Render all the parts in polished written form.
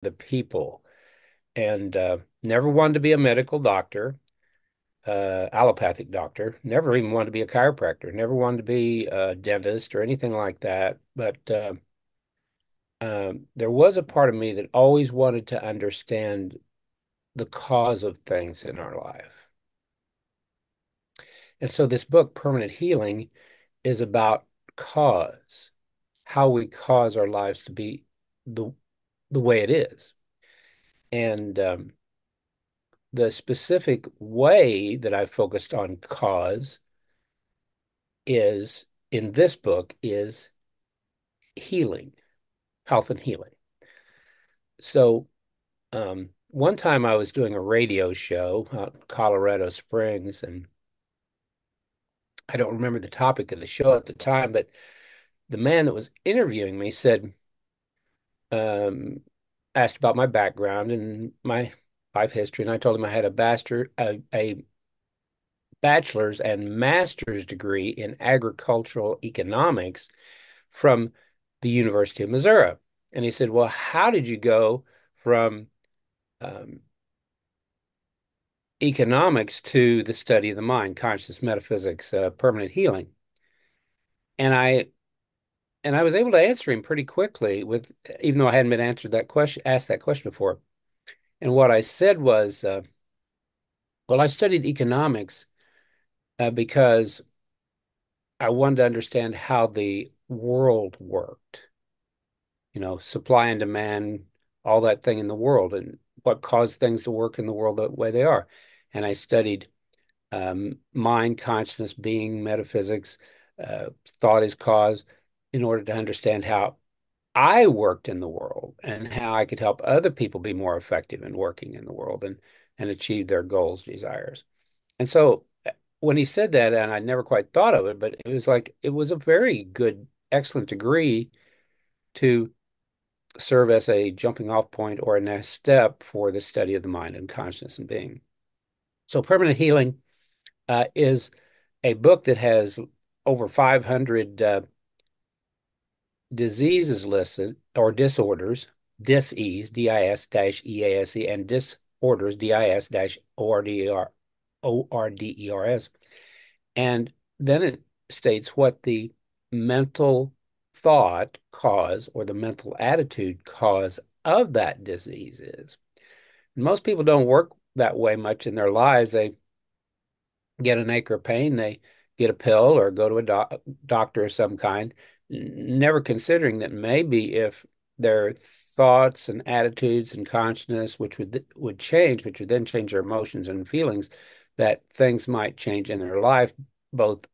the people, and never wanted to be a medical doctor, allopathic doctor. Never even wanted to be a chiropractor. Never wanted to be a dentist or anything like that. But there was a part of me that always wanted to understand the cause of things in our life. And so this book, Permanent Healing, is about cause, how we cause our lives to be the the way it is. And the specific way that I focused on cause is in this book is healing, health and healing. So one time I was doing a radio show out in Colorado Springs, and I don't remember the topic of the show at the time, but the man that was interviewing me said, um, asked about my background and my life history, and I told him I had a bachelor's and master's degree in agricultural economics from the University of Missouri. And he said, "Well, how did you go from um, economics to the study of the mind, conscious metaphysics, permanent healing?" And I was able to answer him pretty quickly with, even though I hadn't been asked that question before. And what I said was, well, I studied economics because I wanted to understand how the world worked, supply and demand, all that thing in the world, and what caused things to work in the world the way they are. And I studied mind, consciousness, being, metaphysics, thought is cause, in order to understand how I worked in the world and how I could help other people be more effective in working in the world and achieve their goals, desires. And so when he said that, and I never quite thought of it, but it was like it was a very good, excellent degree to serve as a jumping off point or a next step for the study of the mind and consciousness and being. So Permanent Healing is a book that has over 500 diseases listed or disorders, dis-ease, D-I-S-E-A-S-E, and disorders, D-I-S-O-R-D-E-R-S. And then it states what the mental thought cause or the mental attitude cause of that disease is. Most people don't work that way much in their lives. They get an ache or pain, they get a pill or go to a doctor of some kind, never considering that maybe if their thoughts and attitudes and consciousness, which would change, which would then change their emotions and feelings, that things might change in their life, both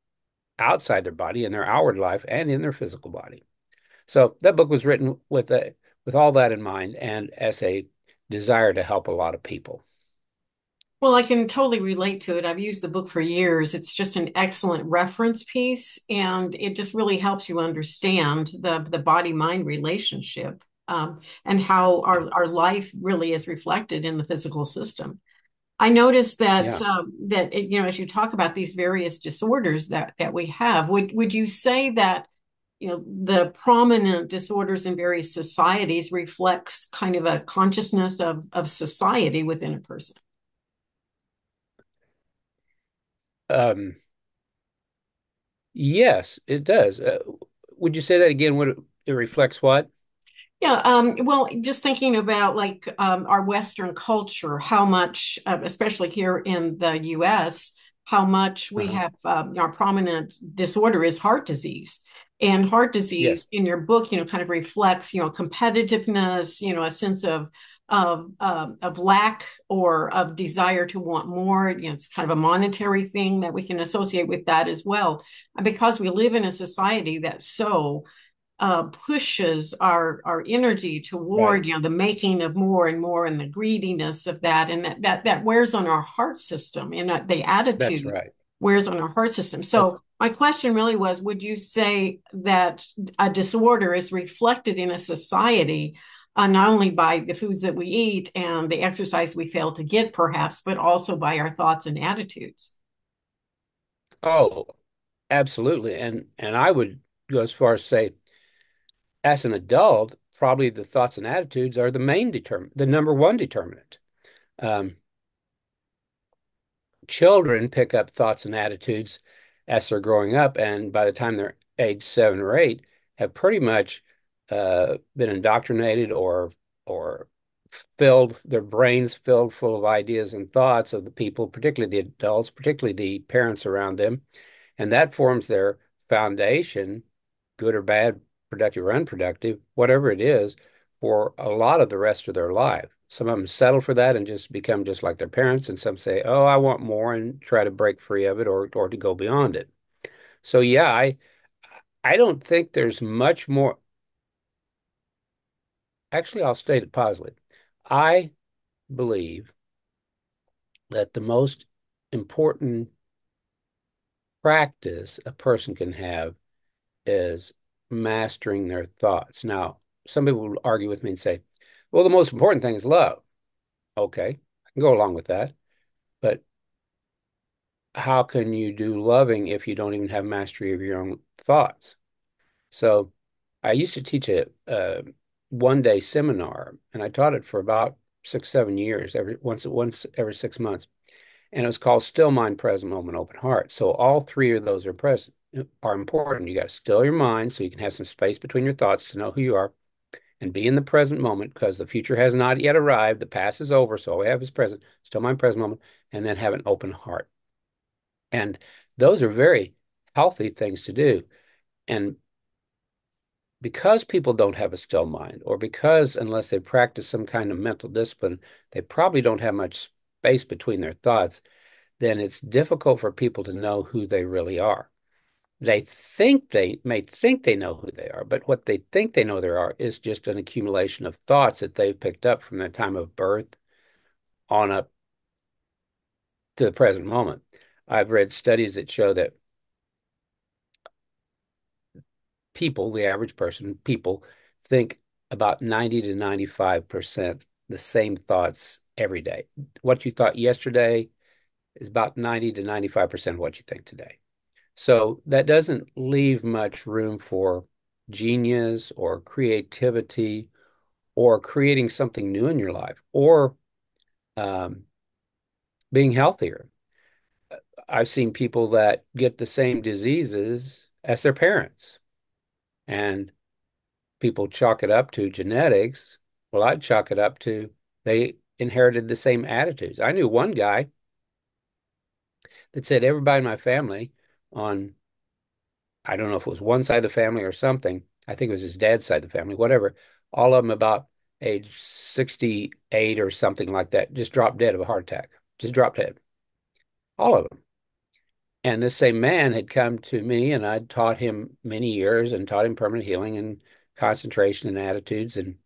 outside their body, in their outward life, and in their physical body. So that book was written with all that in mind and as a desire to help a lot of people. Well, I can totally relate to it. I've used the book for years. It's just an excellent reference piece, and it just really helps you understand the body mind relationship, and how Yeah. our life really is reflected in the physical system. I noticed that Yeah. as you talk about these various disorders that we have, would you say that the prominent disorders in various societies reflects kind of a consciousness of society within a person? Um, yes, it does. Would you say that again? What it reflects what? Yeah, well, just thinking about like our Western culture, how much, especially here in the US, how much we Uh-huh. have our prominent disorder is heart disease. And heart Yes, disease in your book, kind of reflects, competitiveness, a sense of lack or of desire to want more. It's kind of a monetary thing that we can associate with that as well. And because we live in a society that's so pushes our energy right. toward the making of more and more and the greediness of that, and that wears on our heart system, and the That's attitude right. wears on our heart system. That's So my question really was, would you say that a disorder is reflected in a society, not only by the foods that we eat and the exercise we fail to get perhaps, but also by our thoughts and attitudes? oh, absolutely. And I would go as far as say, as an adult, probably the thoughts and attitudes are the number one determinant. Um, Children pick up thoughts and attitudes as they're growing up, and by the time they're age 7 or 8, have pretty much been indoctrinated or filled their brains filled full of ideas and thoughts of the people, particularly the adults, particularly the parents around them, and that forms their foundation, good or bad, productive or unproductive, whatever it is, for a lot of the rest of their life. Some of them settle for that and just become just like their parents, and some say, "Oh, I want more," and try to break free of it or to go beyond it. So yeah, I don't think there's much more. Actually, I'll state it positively. I believe that the most important practice a person can have is mastering their thoughts. Now, some people will argue with me and say, well, the most important thing is love. Okay, I can go along with that. But how can you do loving if you don't even have mastery of your own thoughts? So I used to teach a 1 day seminar, and I taught it for about 6, 7 years, once every 6 months. And it was called Still Mind, Present Moment, Open Heart. So all three of those are important. You got to still your mind so you can have some space between your thoughts to know who you are and be in the present moment because the future has not yet arrived. The past is over. So all we have is present, still mind, present moment, and then have an open heart. And those are very healthy things to do. And because people don't have a still mind, or because unless they practice some kind of mental discipline, they probably don't have much space between their thoughts, then it's difficult for people to know who they really are. They may think they know who they are, but what they think they know they are is just an accumulation of thoughts that they've picked up from the time of birth on up to the present moment. I've read studies that show that people, the average person, people think about 90 to 95% the same thoughts every day. What you thought yesterday is about 90 to 95% what you think today. So that doesn't leave much room for genius or creativity or creating something new in your life or um, being healthier. I've seen people that get the same diseases as their parents, and people chalk it up to genetics. Well, I'd chalk it up to they inherited the same attitudes. I knew one guy that said everybody in my family on I don't know if it was one side of the family or something. I think it was his dad's side of the family, whatever. All of them about age 68 or something like that, just dropped dead of a heart attack. Just dropped dead. All of them. And this same man had come to me and I'd taught him many years and taught him permanent healing and concentration and attitudes. And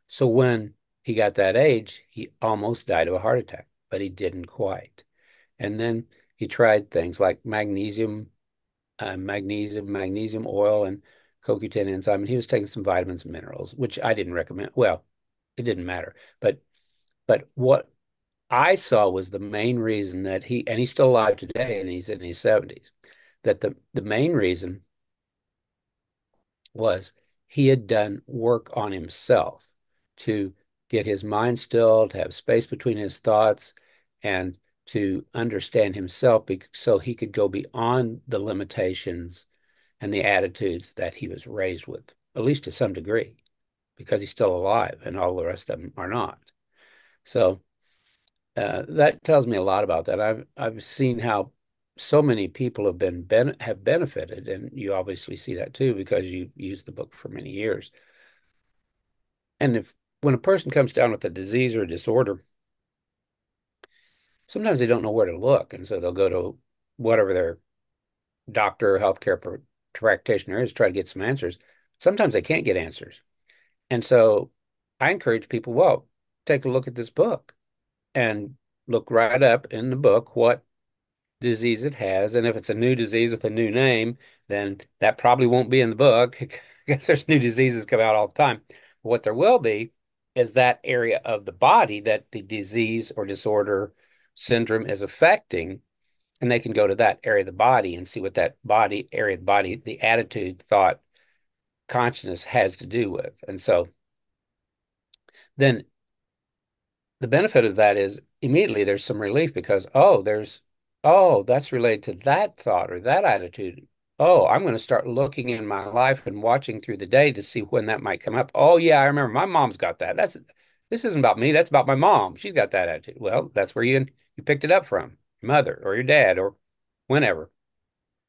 so when he got that age, he almost died of a heart attack, but he didn't quite. And then he tried things like magnesium oil, and CoQ10 enzyme. And he was taking some vitamins and minerals, which I didn't recommend. Well, it didn't matter. But what I saw was the main reason that and he's still alive today and he's in his 70s, that the main reason was he had done work on himself to get his mind still, to have space between his thoughts, and to understand himself so he could go beyond the limitations and the attitudes that he was raised with, at least to some degree, because he's still alive and all the rest of them are not. So that tells me a lot about that. I've seen how so many people have benefited, and you obviously see that too because you used the book for many years. And if when a person comes down with a disease or a disorder, sometimes they don't know where to look, and so they'll go to whatever their doctor or practitioner is to try to get some answers. Sometimes they can't get answers. And so I encourage people, well, take a look at this book and look right up in the book what disease it has. And if it's a new disease with a new name, then that probably won't be in the book because there's new diseases come out all the time. What there will be is that area of the body that the disease or disorder syndrome is affecting. And they can go to that area of the body and see what that area of the body, the attitude, thought, consciousness has to do with. And so then the benefit of that is immediately there's some relief because, oh, that's related to that thought or that attitude. Oh, I'm going to start looking in my life and watching through the day to see when that might come up. Oh, yeah, I remember my mom's got that. This isn't about me. That's about my mom. She's got that attitude. Well, that's where you picked it up from your mother or your dad or whenever.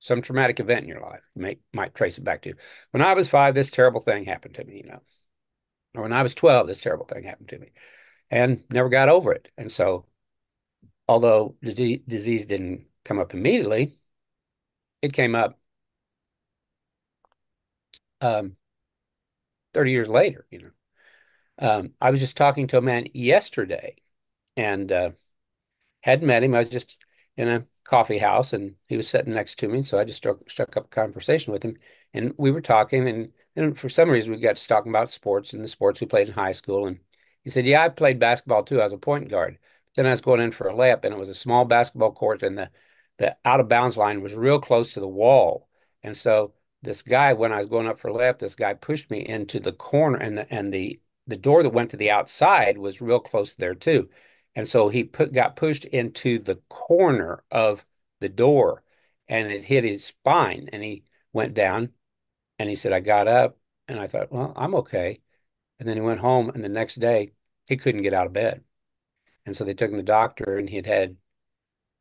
Some traumatic event in your life. You might trace it back to. When I was 5, this terrible thing happened to me, Or when I was 12, this terrible thing happened to me and never got over it. And so, although the disease didn't come up immediately, it came up um, 30 years later. I was just talking to a man yesterday and hadn't met him. I was just in a coffee house and he was sitting next to me. So I just struck up a conversation with him and we were talking and for some reason we got to talking about sports and the sports we played in high school. And he said, yeah, I played basketball too. I was a point guard. Then I was going in for a layup and it was a small basketball court and the out of bounds line was real close to the wall. And so this guy, when I was going up for a layup, this guy pushed me into the corner and the door that went to the outside was real close there too. And so got pushed into the corner of the door and it hit his spine and he went down and he said, I got up and I thought, well, I'm okay. And then he went home and the next day he couldn't get out of bed. And so they took him to the doctor and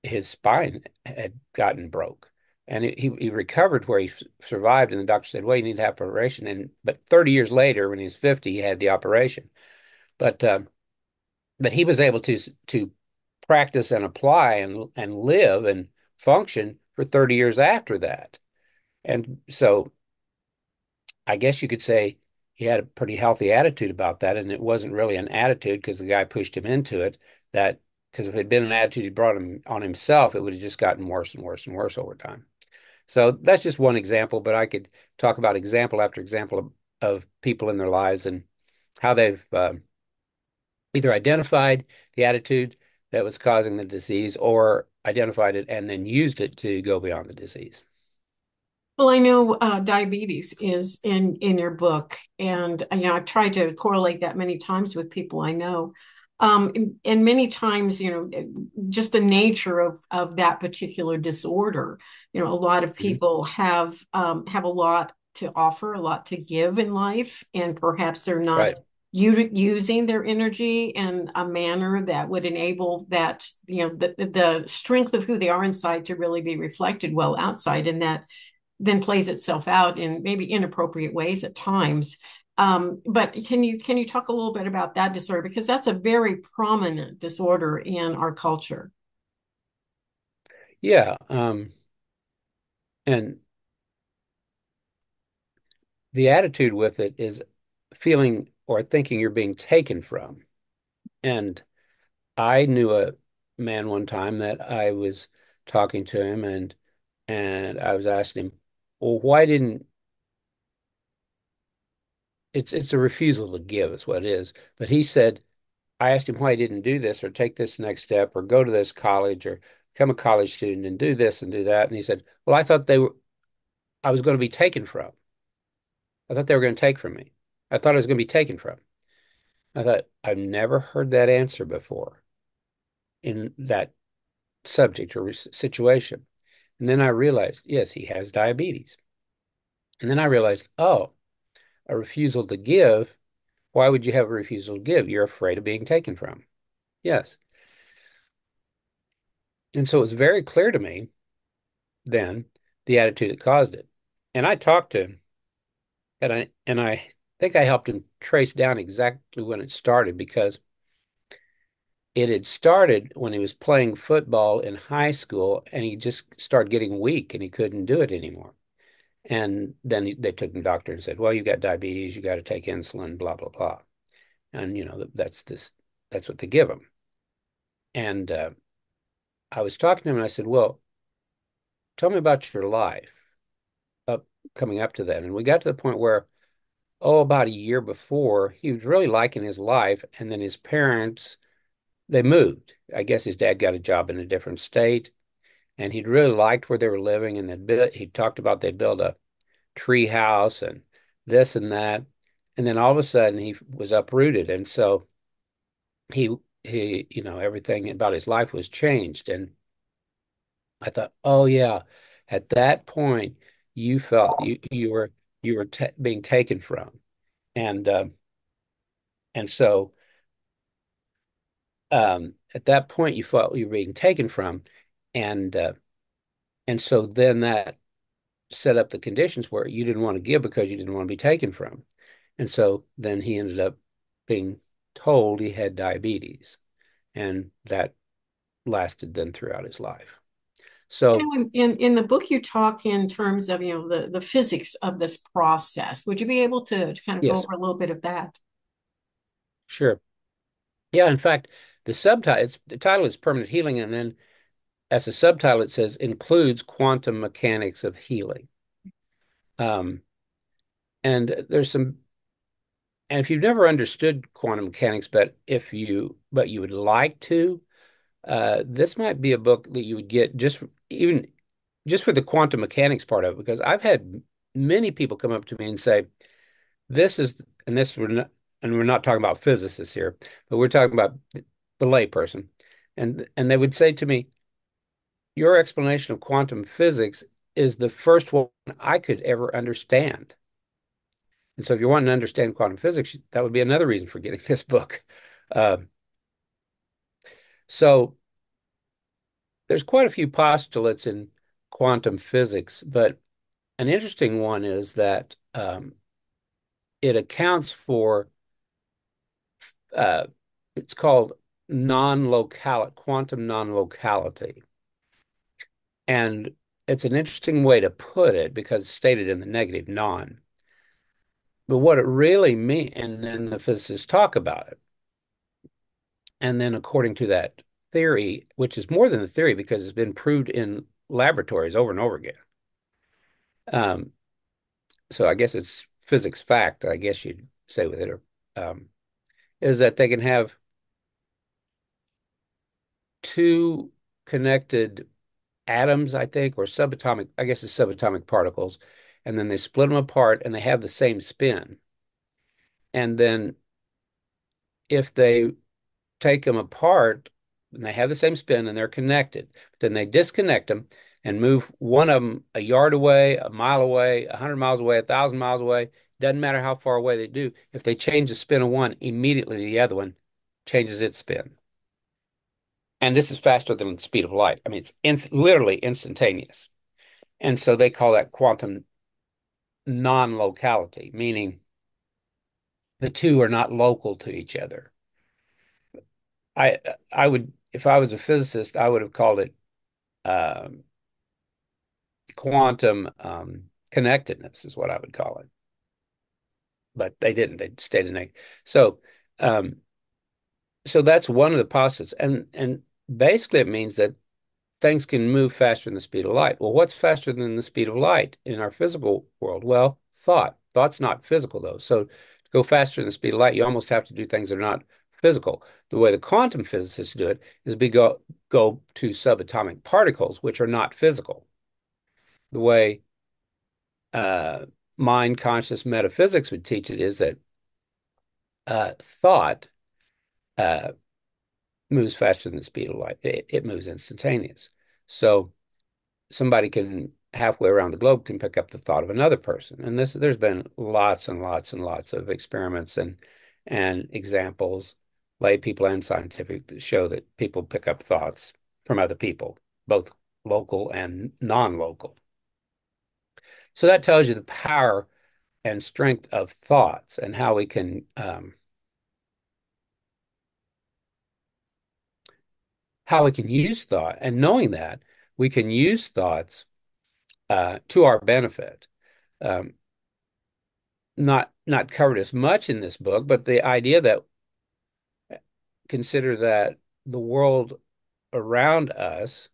his spine had gotten broke. And he recovered where he survived. And the doctor said, well, you need to have operation. But 30 years later, when he was 50, he had the operation. But but he was able to practice and apply and live and function for 30 years after that. And so I guess you could say he had a pretty healthy attitude about that. And it wasn't really an attitude because the guy pushed him into it. That because if it had been an attitude he brought him on himself, it would have just gotten worse and worse and worse over time. So that's just one example, but I could talk about example after example of people in their lives and how they've either identified the attitude that was causing the disease or identified it and then used it to go beyond the disease. Well, I know diabetes is in your book, and I've tried to correlate that many times with people I know. And many times, just the nature of that particular disorder. A lot of Mhm. people have a lot to offer, a lot to give in life, and perhaps they're not Right. using their energy in a manner that would enable that, the strength of who they are inside to really be reflected well outside, and that then plays itself out in maybe inappropriate ways at times. But can you talk a little bit about that disorder, because that's a very prominent disorder in our culture? Yeah. And the attitude with it is feeling or thinking you're being taken from. And I knew a man one time that I was talking to him and I was asking him, well, why didn't it's a refusal to give is what it is. But he said, I asked him why he didn't do this or take this next step or go to this college or become a college student and do this and do that. And he said, well, I was going to be taken from. I thought they were going to take from me. I thought I was going to be taken from. I thought, I've never heard that answer before in that subject or situation. And then I realized, yes, he has diabetes. And then I realized, oh, a refusal to give. Why would you have a refusal to give? You're afraid of being taken from. Yes. And so it was very clear to me then the attitude that caused it. And I talked to him and I think I helped him trace down exactly when it started because it had started when he was playing football in high school and he just started getting weak and he couldn't do it anymore. And then they took him to the doctor and said, well, you got diabetes, you got to take insulin, blah, blah, blah. And that's what they give him. And I was talking to him and I said, well, tell me about your life up coming up to that. And we got to the point where, oh, about a year before, he was really liking his life. And then his parents, they moved. I guess his dad got a job in a different state. And he'd really liked where they were living. And he talked about they'd build a tree house and this and that. And then all of a sudden he was uprooted. And so he, everything about his life was changed. And I thought, oh yeah, at that point you felt you were being taken from. And, and so, at that point you felt you were being taken from. And, and so then that set up the conditions where you didn't want to give because you didn't want to be taken from. And so then he ended up being told he had diabetes, and that lasted then throughout his life. So, In the book, you talk in terms of, the physics of this process. Would you be able to kind of go yes, over a little bit of that? sure. Yeah, in fact, the title is Permanent Healing, and then as a subtitle, it says includes quantum mechanics of healing. Um, and there's some, and if you've never understood quantum mechanics, but you would like to, this might be a book that you would get just for the quantum mechanics part of it, because I've had many people come up to me and say, "This is," and this we're not talking about physicists here, but we're talking about the layperson, and they would say to me, "Your explanation of quantum physics is the first one I could ever understand." And so, if you want to understand quantum physics, that would be another reason for getting this book. Um, so there's quite a few postulates in quantum physics, but an interesting one is that it accounts for uh, it's called quantum non-locality, and it's an interesting way to put it because it's stated in the negative non. But what it really means, and then the physicists talk about it, and then according to that theory, which is more than a theory because it's been proved in laboratories over and over again. Um, so I guess it's physics fact, I guess you'd say with it, or, is that they can have two connected atoms, I think, or subatomic, I guess it's subatomic particles, and then they split them apart and they have the same spin. And then if they take them apart and they have the same spin and they're connected, then they disconnect them and move one of them a yard away, a mile away, 100 miles away, 1,000 miles away. Doesn't matter how far away they do. If they change the spin of one, immediately the other one changes its spin. And this is faster than the speed of light. I mean, it's literally instantaneous. And so they call that quantum non-locality, meaning the two are not local to each other. I I would, if I was a physicist, I would have called it um, quantum connectedness is what I would call it. But they didn't. They stayed in negative. So um, so that's one of the postulates, and basically it means that things can move faster than the speed of light. Well, what's faster than the speed of light in our physical world? Well, thought. Thought's not physical, though. So to go faster than the speed of light, you almost have to do things that are not physical. The way the quantum physicists do it is go to subatomic particles, which are not physical. The way uh, mind conscious metaphysics would teach it is that thought uh, moves faster than the speed of light. It moves instantaneous. So somebody can halfway around the globe can pick up the thought of another person. And there's been lots and lots and lots of experiments and examples, lay people and scientific, that show that people pick up thoughts from other people, both local and non-local. So that tells you the power and strength of thoughts and how we can use thought. And knowing that we can use thoughts to our benefit. Um, not covered as much in this book, but the idea that consider that the world around us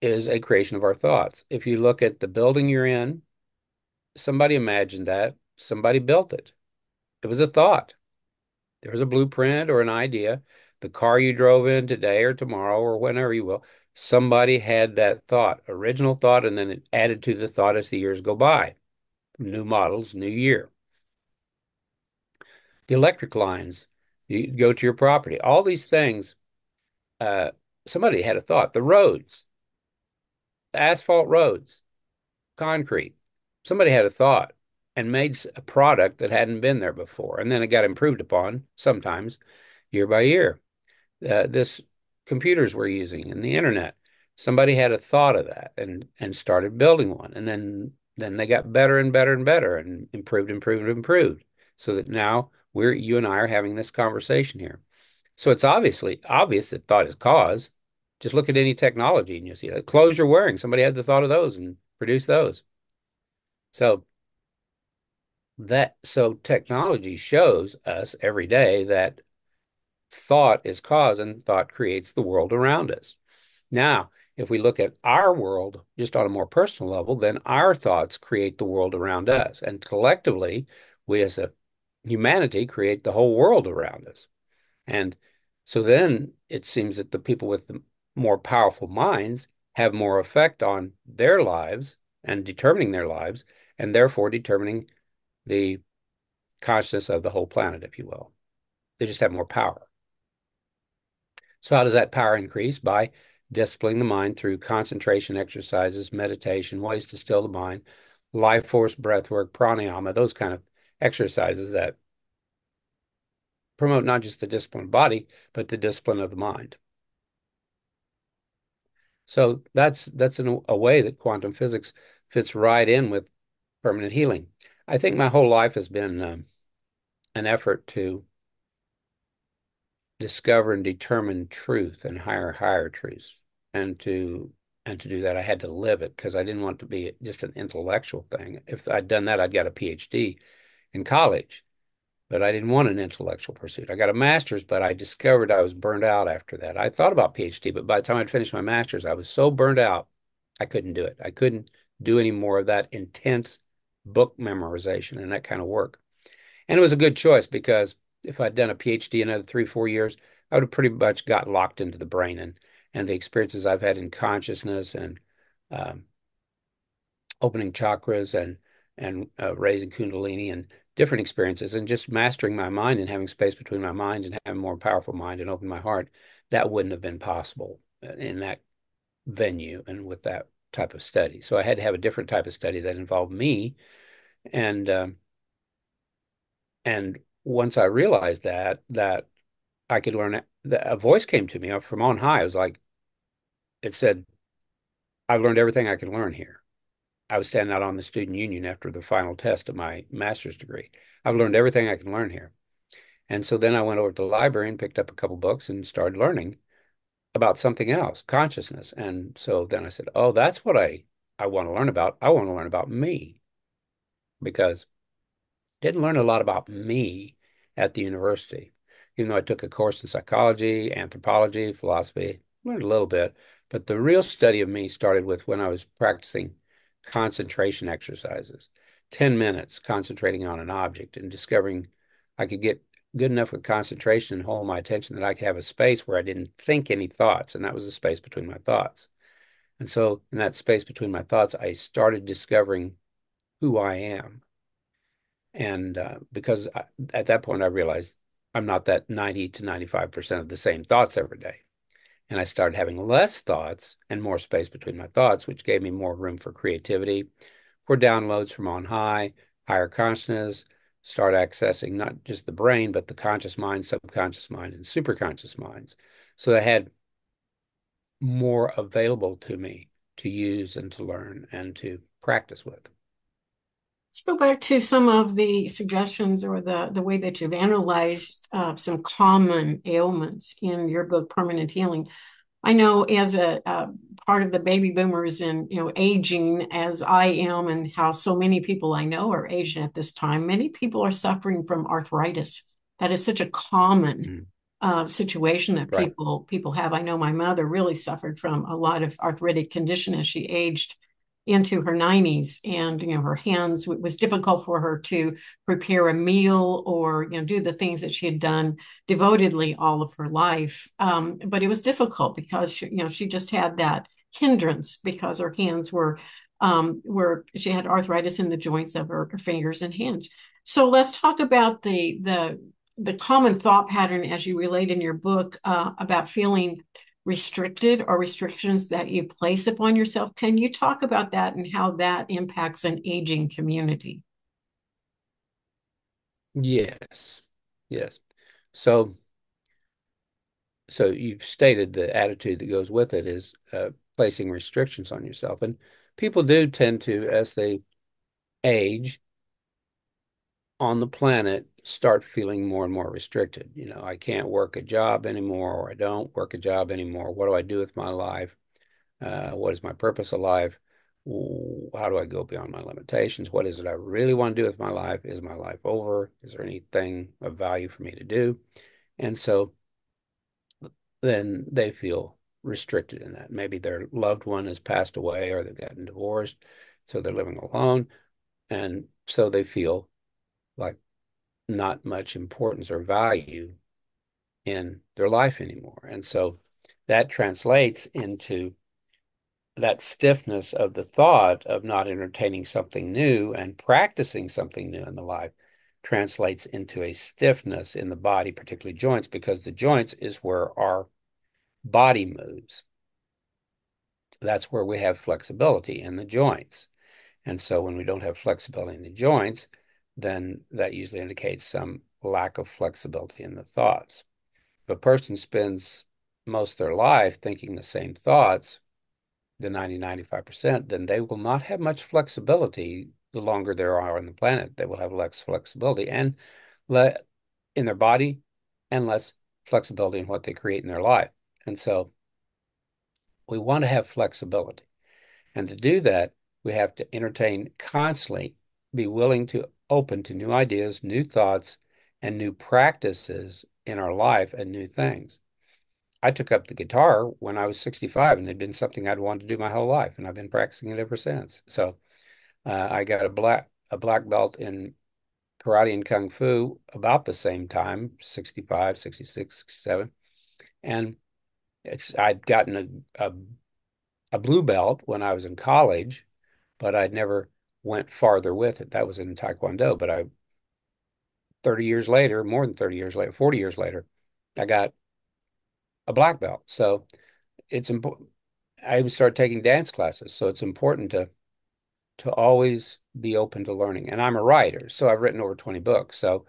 is a creation of our thoughts. If you look at the building you're in, somebody imagined that, somebody built it. It was a thought. There was a blueprint or an idea. The car you drove in today or tomorrow or whenever you will, somebody had that thought, original thought, and then it added to the thought as the years go by. new models, new year. The electric lines, you go to your property, all these things, uh, somebody had a thought. The roads, asphalt roads, concrete, somebody had a thought and made a product that hadn't been there before. And then it got improved upon sometimes year by year. This computers we're using and the internet, somebody had a thought of that and started building one. And then they got better and better and better and improved, so that now you and I are having this conversation here. So it's obviously obvious that thought is cause. Just look at any technology and you'll see that clothes you're wearing, somebody had the thought of those and produced those. So so technology shows us every day that thought is cause and thought creates the world around us. Now, if we look at our world just on a more personal level, then our thoughts create the world around us. And collectively, we as a humanity create the whole world around us. And so then it seems that the people with the more powerful minds have more effect on their lives and determining their lives, and therefore determining the consciousness of the whole planet, if you will. They just have more power. So how does that power increase? By disciplining the mind through concentration exercises, meditation, ways to still the mind, life force, breath work, pranayama, those kind of exercises that promote not just the discipline of the body, but the discipline of the mind. So that's a way that quantum physics fits right in with permanent healing. I think my whole life has been an effort to discover and determine truth and higher truths. And to do that, I had to live it because I didn't want it to be just an intellectual thing. If I'd done that, I'd got a PhD in college, but I didn't want an intellectual pursuit. I got a master's, but I discovered I was burned out after that. I thought about PhD, but by the time I'd finished my master's, I was so burned out, I couldn't do it. I couldn't do any more of that intense book memorization and that kind of work. And it was a good choice because if I'd done a PhD another 3, 4 years, I would have pretty much got locked into the brain and the experiences I've had in consciousness and um, opening chakras and raising Kundalini and different experiences and just mastering my mind and having space between my mind and having a more powerful mind and open my heart, that wouldn't have been possible in that venue and with that type of study. So I had to have a different type of study that involved me and and once I realized that I could learn it, a voice came to me from on high. It was like it said, "I've learned everything I can learn here." I was standing out on the student union after the final test of my master's degree. I've learned everything I can learn here. And so then I went over to the library and picked up a couple books and started learning about something else, consciousness. And so then I said, "Oh, that's what I want to learn about. I want to learn about me because didn't learn a lot about me at the university, even though I took a course in psychology, anthropology, philosophy, learned a little bit. But the real study of me started with when I was practicing concentration exercises, 10 minutes concentrating on an object and discovering I could get good enough with concentration and hold my attention that I could have a space where I didn't think any thoughts. And that was the space between my thoughts. And so in that space between my thoughts, I started discovering who I am. And because at that point, I realized I'm not that 90 to 95% of the same thoughts every day. And I started having less thoughts and more space between my thoughts, which gave me more room for creativity, for downloads from on high, higher consciousness, start accessing not just the brain, but the conscious mind, subconscious mind, and superconscious minds. So I had more available to me to use and to learn and to practice with. Let's go back to some of the suggestions or the way that you've analyzed some common ailments in your book, Permanent Healing. I know as a part of the baby boomers and aging as I am, and how so many people I know are aging at this time. Many people are suffering from arthritis. That is such a common Mm, situation that right. people have. I know my mother really suffered from a lot of arthritic condition as she aged into her 90s, and her hands, it was difficult for her to prepare a meal or do the things that she had done devotedly all of her life. But it was difficult because she just had that hindrance because her hands were where she had arthritis in the joints of her fingers and hands. So let's talk about the common thought pattern as you relate in your book about feeling restricted or restrictions that you place upon yourself. Can you talk about that and how that impacts an aging community? Yes. Yes. So, so you've stated the attitude that goes with it is placing restrictions on yourself. And people do tend to, as they age on the planet, start feeling more and more restricted. You know, I can't work a job anymore, or I don't work a job anymore. What do I do with my life? What is my purpose of life? How do I go beyond my limitations? What is it I really want to do with my life? Is my life over? Is there anything of value for me to do? And so then they feel restricted in that. Maybe their loved one has passed away or they've gotten divorced, so they're living alone. And so they feel like not much importance or value in their life anymore. And so that translates into that stiffness of the thought of not entertaining something new and practicing something new in the life translates into a stiffness in the body, particularly joints, because the joints is where our body moves. That's where we have flexibility in the joints. And so when we don't have flexibility in the joints, then that usually indicates some lack of flexibility in the thoughts. If a person spends most of their life thinking the same thoughts, the 95%, then they will not have much flexibility the longer they are on the planet. They will have less flexibility and in their body and less flexibility in what they create in their life. And so we want to have flexibility. And to do that, we have to entertain constantly, be willing to open to new ideas, new thoughts, and new practices in our life and new things. I took up the guitar when I was 65 and it had been something I'd wanted to do my whole life, and I've been practicing it ever since. So I got a black belt in karate and kung fu about the same time, 65, 66, 67. And I'd gotten a blue belt when I was in college, but I'd never went farther with it. That was in Taekwondo, but 30 years later, more than 30 years later, 40 years later, I got a black belt. So it's important. I even started taking dance classes, so it's important to always be open to learning. And I'm a writer, so I've written over 20 books. So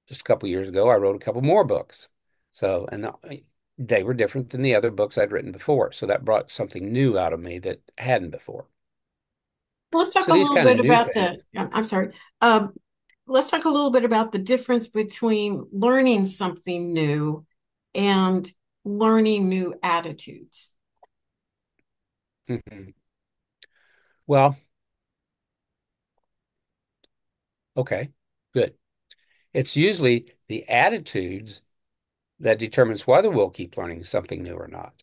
just a couple years ago, I wrote a couple more books. So and they were different than the other books I'd written before. So that brought something new out of me that hadn't before. Well, let's talk So a these little kind of bit new about things. I'm sorry. Um, let's talk a little bit about the difference between learning something new and learning new attitudes. Well, okay, good. It's usually the attitudes that determines whether we'll keep learning something new or not.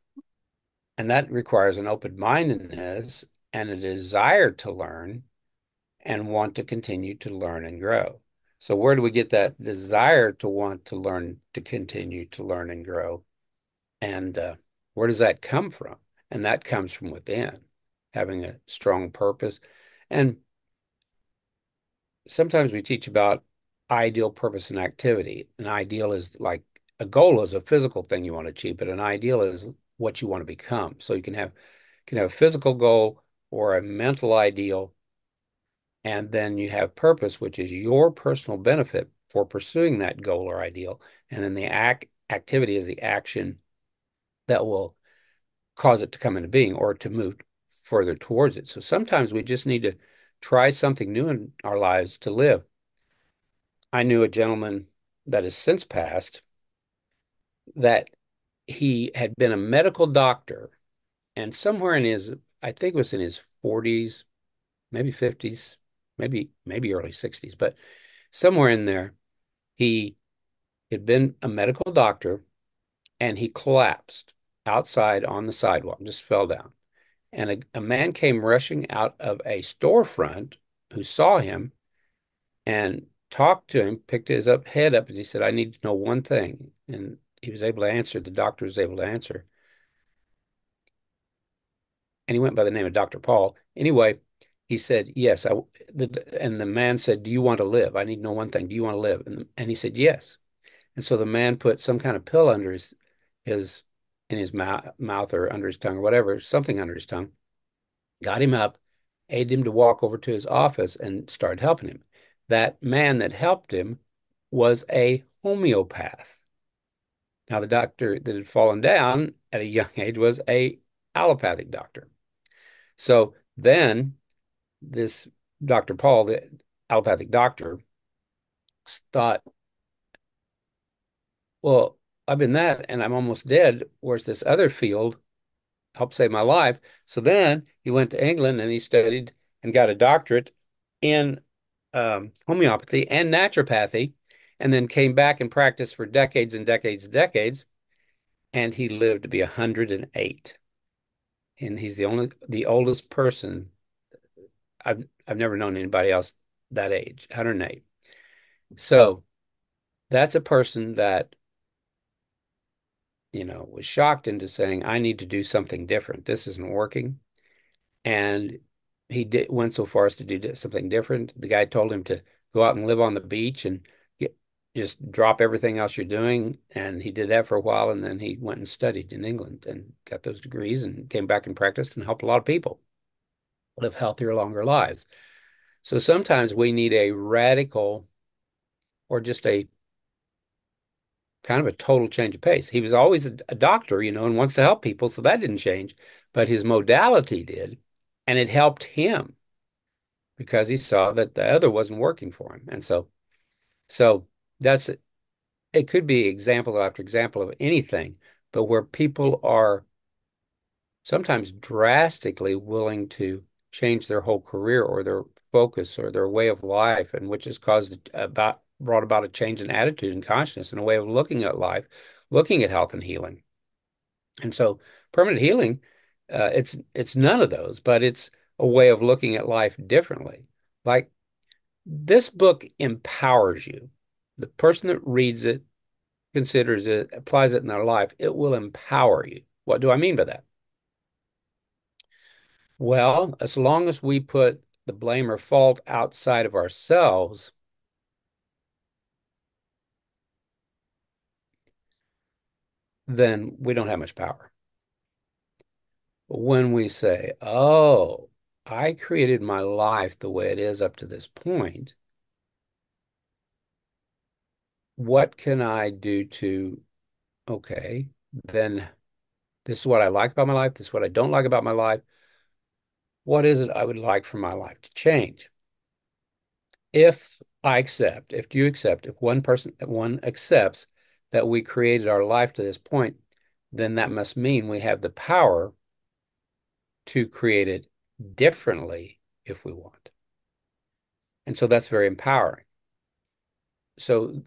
And that requires an open-mindedness and a desire to learn and want to continue to learn and grow. So where do we get that desire to want to learn, to continue to learn and grow? And where does that come from? And that comes from within, having a strong purpose. And sometimes we teach about ideal purpose and activity. An ideal is like a goal is a physical thing you want to achieve, but an ideal is what you want to become. So you can have a physical goal or a mental ideal, and then you have purpose, which is your personal benefit for pursuing that goal or ideal. And then the activity is the action that will cause it to come into being or to move further towards it. So sometimes we just need to try something new in our lives to live. I knew a gentleman that has since passed that he had been a medical doctor, and somewhere in his, I think it was in his 40s, maybe 50s, maybe early 60s, but somewhere in there, he had been a medical doctor and he collapsed outside on the sidewalk, just fell down. And a man came rushing out of a storefront who saw him and talked to him, picked his head up, and he said, I need to know one thing. And he was able to answer, the doctor was able to answer. and he went by the name of Dr. Paul. Anyway, he said, yes. And the man said, do you want to live? I need to know one thing. Do you want to live? And he said, yes. And so the man put some kind of pill under his in his mouth or under his tongue or whatever, something under his tongue, got him up, aided him to walk over to his office and started helping him. That man that helped him was a homeopath. Now, the doctor that had fallen down at a young age was a allopathic doctor. So then this Dr. Paul, the allopathic doctor, thought, well, I've been that and I'm almost dead. Where's this other field helped save my life? So then he went to England and he studied and got a doctorate in homeopathy and naturopathy, and then came back and practiced for decades and decades and decades. And he lived to be 108. And he's the oldest person. I've never known anybody else that age, 108. So that's a person that, was shocked into saying, I need to do something different. This isn't working. And went so far as to do something different. The guy told him to go out and live on the beach and just drop everything else you're doing. And he did that for a while. And then he went and studied in England and got those degrees and came back and practiced and helped a lot of people live healthier, longer lives. So sometimes we need a radical or just a kind of a total change of pace. He was always a doctor, and wants to help people. So that didn't change, but his modality did. And it helped him because he saw that the other wasn't working for him. And so that's it could be example after example of anything, but where people are sometimes drastically willing to change their whole career or their focus or their way of life, and which has brought about a change in attitude and consciousness and a way of looking at life, looking at health and healing. And so permanent healing, it's none of those, but it's a way of looking at life differently. Like this book empowers you. The person that reads it, considers it, applies it in their life, it will empower you. What do I mean by that? Well, as long as we put the blame or fault outside of ourselves, then we don't have much power. But when we say, oh, I created my life the way it is up to this point, what can I do okay, then this is what I like about my life. This is what I don't like about my life. What is it I would like for my life to change? If you accept, if one accepts that we created our life to this point, then that must mean we have the power to create it differently if we want. And so that's very empowering. So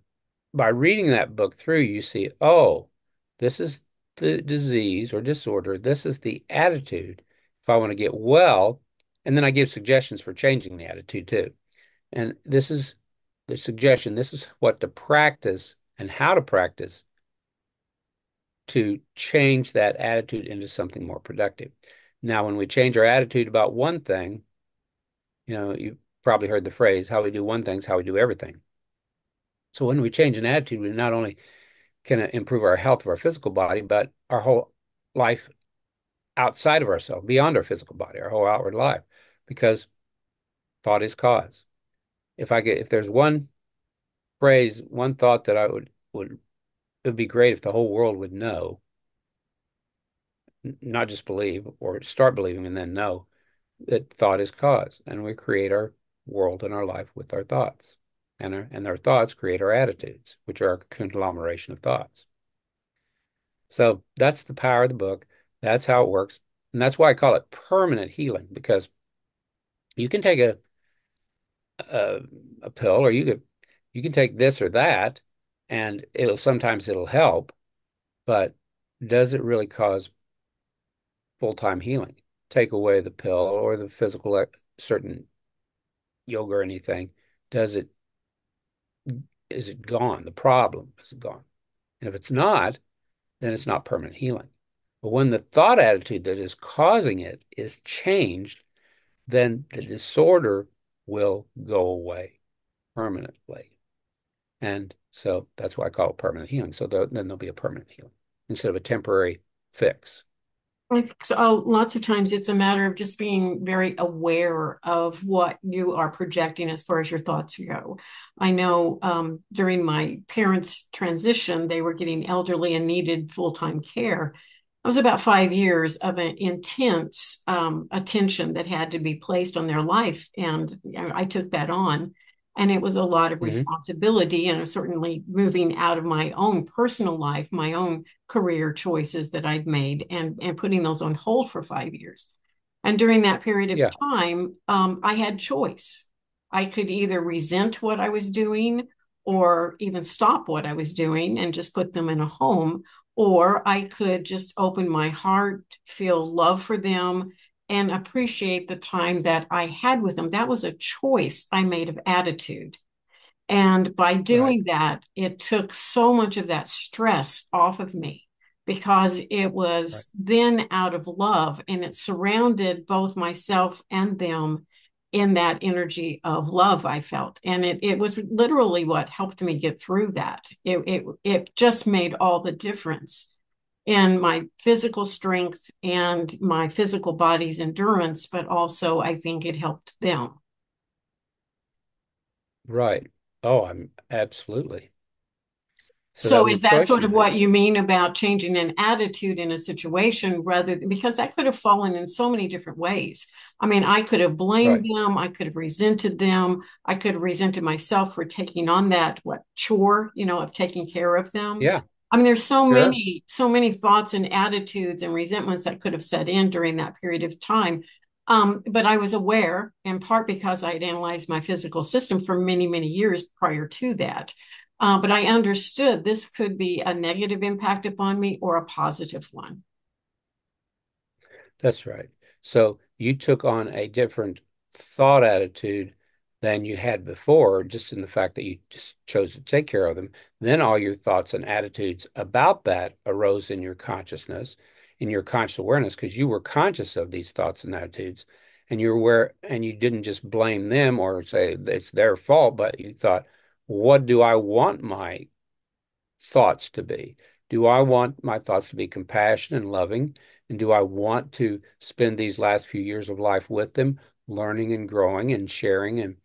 by reading that book through, you see, oh, this is the disease or disorder. This is the attitude. If I want to get well, and then I give suggestions for changing the attitude too. And this is the suggestion. This is what to practice and how to practice to change that attitude into something more productive. Now, when we change our attitude about one thing, you've probably heard the phrase, how we do one thing is how we do everything. So when we change an attitude, we not only can improve our health of our physical body, but our whole life outside of ourselves, beyond our physical body, our whole outward life, because thought is cause. If there's one phrase, one thought that I would it would be great if the whole world would know, not just believe or start believing and then know that thought is cause, and we create our world and our life with our thoughts, and our thoughts create our attitudes, which are a conglomeration of thoughts. So that's the power of the book. That's how it works. And that's why I call it permanent healing, because you can take a, a pill or you can take this or that and it'll help, but does it really cause full-time healing? Take away the pill or the physical certain yoga or anything, does it is it gone? The problem is it gone? And if it's not, then it's not permanent healing. But when the thought attitude that is causing it is changed, then the disorder will go away permanently. And so that's why I call it permanent healing. So then there'll be a permanent healing instead of a temporary fix. So lots of times it's a matter of just being very aware of what you are projecting as far as your thoughts go. I know during my parents' transition, they were getting elderly and needed full-time care. It was about 5 years of an intense attention that had to be placed on their life. And I took that on. And it was a lot of Hmm. responsibility and certainly moving out of my own personal life, my own career choices that I'd made and putting those on hold for 5 years. And during that period of Yeah, time, I had choice. I could either resent what I was doing or even stop what I was doing and just put them in a home, or I could just open my heart, feel love for them, and appreciate the time that I had with them. That was a choice I made of attitude. And by right, doing that, it took so much of that stress off of me because it right, was then out of love and it surrounded both myself and them in that energy of love I felt. And it was literally what helped me get through that. It just made all the difference in my physical strength and my physical body's endurance, but also I think it helped them. right. Oh, I'm absolutely. So that So was a is that choice sort you of what made. you mean about changing an attitude in a situation rather than, because that could have fallen in so many different ways. I mean, I could have blamed Right. them, I could have resented them, I could have resented myself for taking on that what chore, of taking care of them. Yeah, I mean, there's sure. so many thoughts and attitudes and resentments that could have set in during that period of time. But I was aware, in part because I had analyzed my physical system for many, many years prior to that. But I understood this could be a negative impact upon me or a positive one. That's right. So you took on a different thought attitude than you had before, just in the fact that you just chose to take care of them. Then all your thoughts and attitudes about that arose in your consciousness, in your conscious awareness, because you were conscious of these thoughts and attitudes, and you're aware, and you didn't just blame them or say it's their fault, but you thought, what do I want my thoughts to be? Do I want my thoughts to be compassionate and loving? And do I want to spend these last few years of life with them, learning and growing and sharing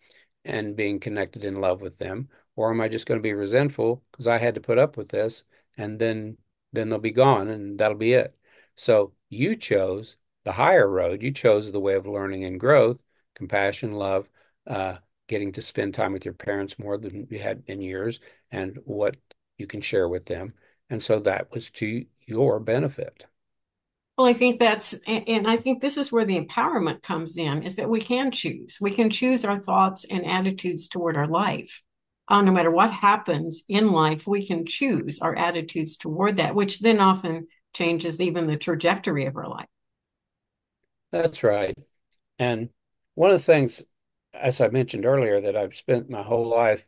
and being connected in love with them? Or am I just going to be resentful because I had to put up with this and then they'll be gone and that'll be it. So you chose the higher road. You chose the way of learning and growth, compassion, love, uh, getting to spend time with your parents more than you had in years, and what you can share with them. And so that was to your benefit. Well, I think and I think this is where the empowerment comes in, is that we can choose. We can choose our thoughts and attitudes toward our life. No matter what happens in life, we can choose our attitudes toward that, which then often changes even the trajectory of our life. That's right. And one of the things, as I mentioned earlier, that I've spent my whole life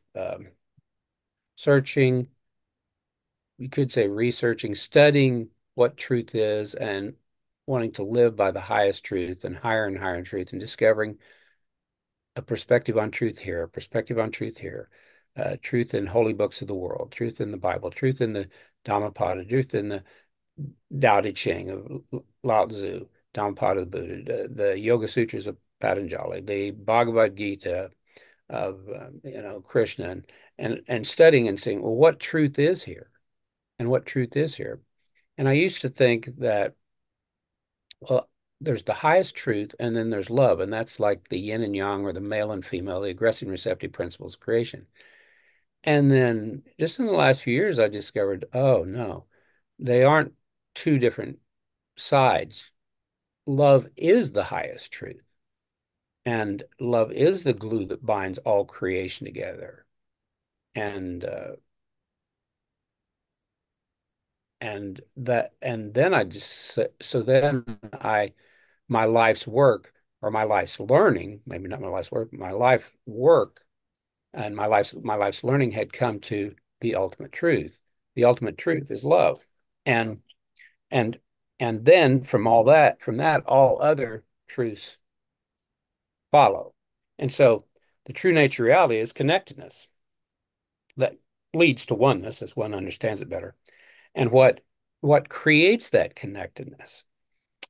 searching, you could say researching, studying what truth is and wanting to live by the highest truth and higher truth and discovering a perspective on truth here, a perspective on truth here, truth in holy books of the world, truth in the Bible, truth in the Dhammapada, truth in the Tao Te Ching of Lao Tzu, Dhammapada of the Buddha, the Yoga Sutras of Patanjali, the Bhagavad Gita of Krishna, and studying and saying, well, what truth is here, and what truth is here. And I used to think that, well, there's the highest truth, and then there's love, and that's like the yin and yang, or the male and female, the aggressive and receptive principles of creation. And then just in the last few years, I discovered, oh no, they aren't two different sides. Love is the highest truth, and love is the glue that binds all creation together. And and then I just so then I my life's work, or my life's learning, maybe not my life's work, my life work and my life's learning had come to the ultimate truth. The ultimate truth is love. And and And then from that, all other truths follow. And so the true nature reality is connectedness that leads to oneness as one understands it better. And what creates that connectedness?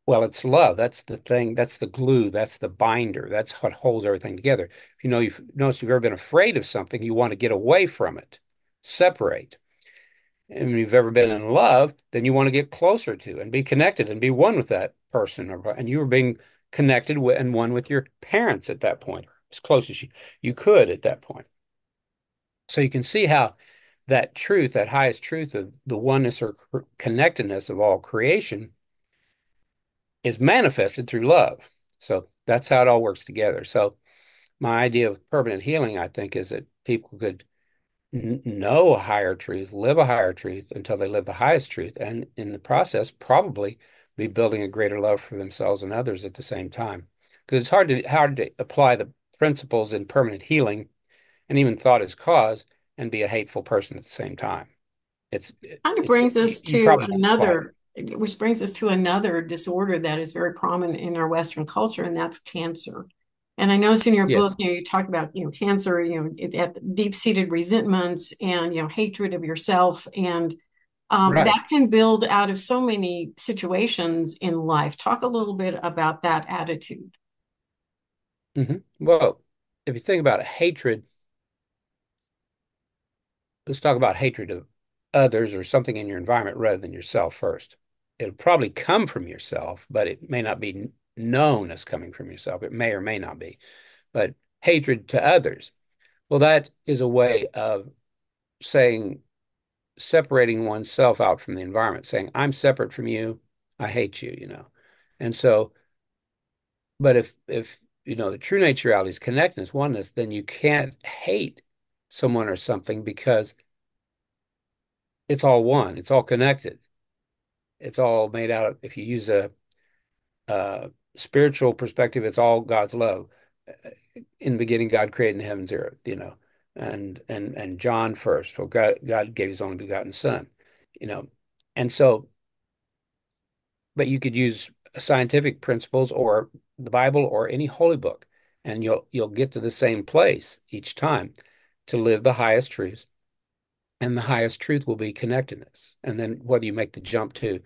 Well, it's love. That's the thing. That's the glue. That's the binder. That's what holds everything together. If you know, you've noticed you've ever been afraid of something, you want to get away from it, separate. And if you've ever been in love, then you want to get closer to and be connected and be one with that person. And you were being connected with and one with your parents at that point, as close as you could at that point. So you can see how that truth, that highest truth of the oneness or connectedness of all creation is manifested through love. So that's how it all works together. So my idea of permanent healing, I think, is that people could know a higher truth, live a higher truth until they live the highest truth, and in the process, probably be building a greater love for themselves and others at the same time. Because it's hard to apply the principles in permanent healing and even thought as cause and be a hateful person at the same time. Kind of It's brings us you to probably won't apply it. another, which brings us to another disorder that is very prominent in our Western culture, and that's cancer. And I noticed in your book, Yes, you talk about, cancer, deep-seated resentments and, hatred of yourself. And right. that can build out of so many situations in life. Talk a little bit about that attitude. Well, if you think about hatred, let's talk about hatred of others or something in your environment rather than yourself first. It'll probably come from yourself, but it may not be known as coming from yourself. It may or may not be. But hatred to others, well, that is a way of saying, separating oneself out from the environment, saying, I'm separate from you. I hate you, you know. And so, but if you know the true nature reality is connectedness, oneness, then you can't hate someone or something because it's all one, it's all connected. It's all made out of, if you use a spiritual perspective, it's all God's love. In the beginning, God created the heavens and earth, you know, and John first. Well, God gave his only begotten son, you know. And so, but you could use scientific principles or the Bible or any holy book, and you'll get to the same place each time to live the highest truths. And the highest truth will be connectedness. And then whether you make the jump to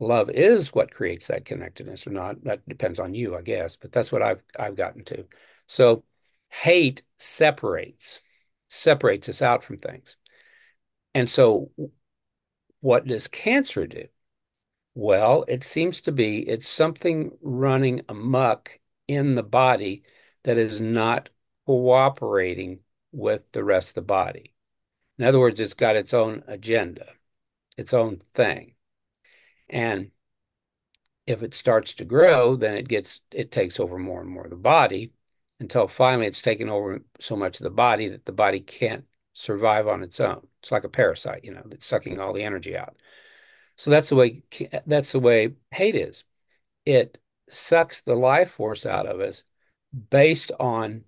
love is what creates that connectedness or not, that depends on you, I guess. But that's what I've gotten to. So hate separates us out from things. And so what does cancer do? Well, it seems to be it's something running amok in the body that is not cooperating with the rest of the body. In other words, it's got its own agenda, its own thing. And if it starts to grow, then it takes over more and more of the body until finally it's taken over so much of the body that the body can't survive on its own. It's like a parasite, you know, that's sucking all the energy out. So that's the way hate is. It sucks the life force out of us based on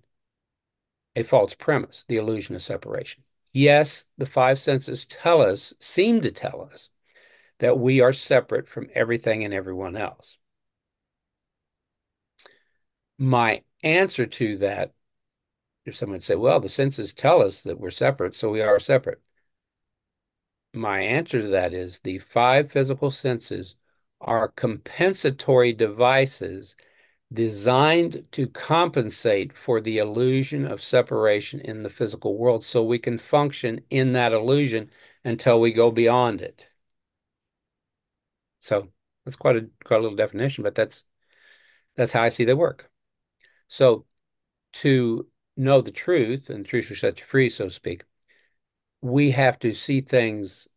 a false premise, the illusion of separation. Yes, the five senses seem to tell us that we are separate from everything and everyone else. My answer to that, if someone would say, well, the senses tell us that we're separate, so we are separate. My answer to that is the five physical senses are compensatory devices designed to compensate for the illusion of separation in the physical world so we can function in that illusion until we go beyond it. So that's quite a little definition, but that's how I see they work. So to know the truth, and truth shall set you free, so to speak, we have to see things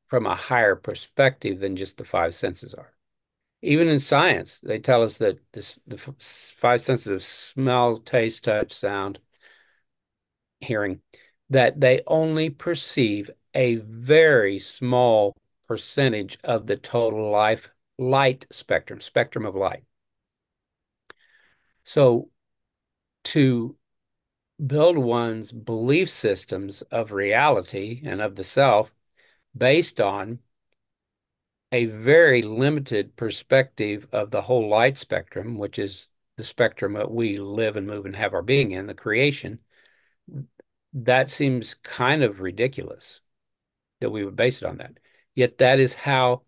from a higher perspective than just the five senses are. Even in science, they tell us that the five senses of smell, taste, touch, sound, hearing, that they only perceive a very small percentage of the total light spectrum of light. So to build one's belief systems of reality and of the self based on a very limited perspective of the whole light spectrum, which is the spectrum that we live and move and have our being in, the creation, that seems kind of ridiculous that we would base it on that. Yet that is how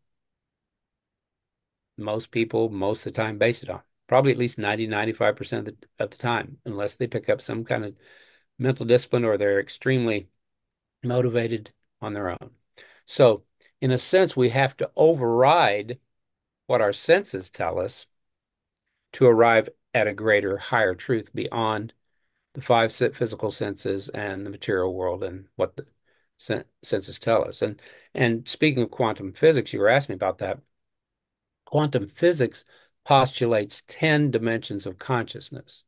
most people most of the time base it on. Probably at least 90, 95% of the time, unless they pick up some kind of mental discipline or they're extremely motivated on their own. So, in a sense, we have to override what our senses tell us to arrive at a greater, higher truth beyond the five physical senses and the material world and what the senses tell us. And speaking of quantum physics, you were asking me about that. Quantum physics postulates 10 dimensions of consciousness.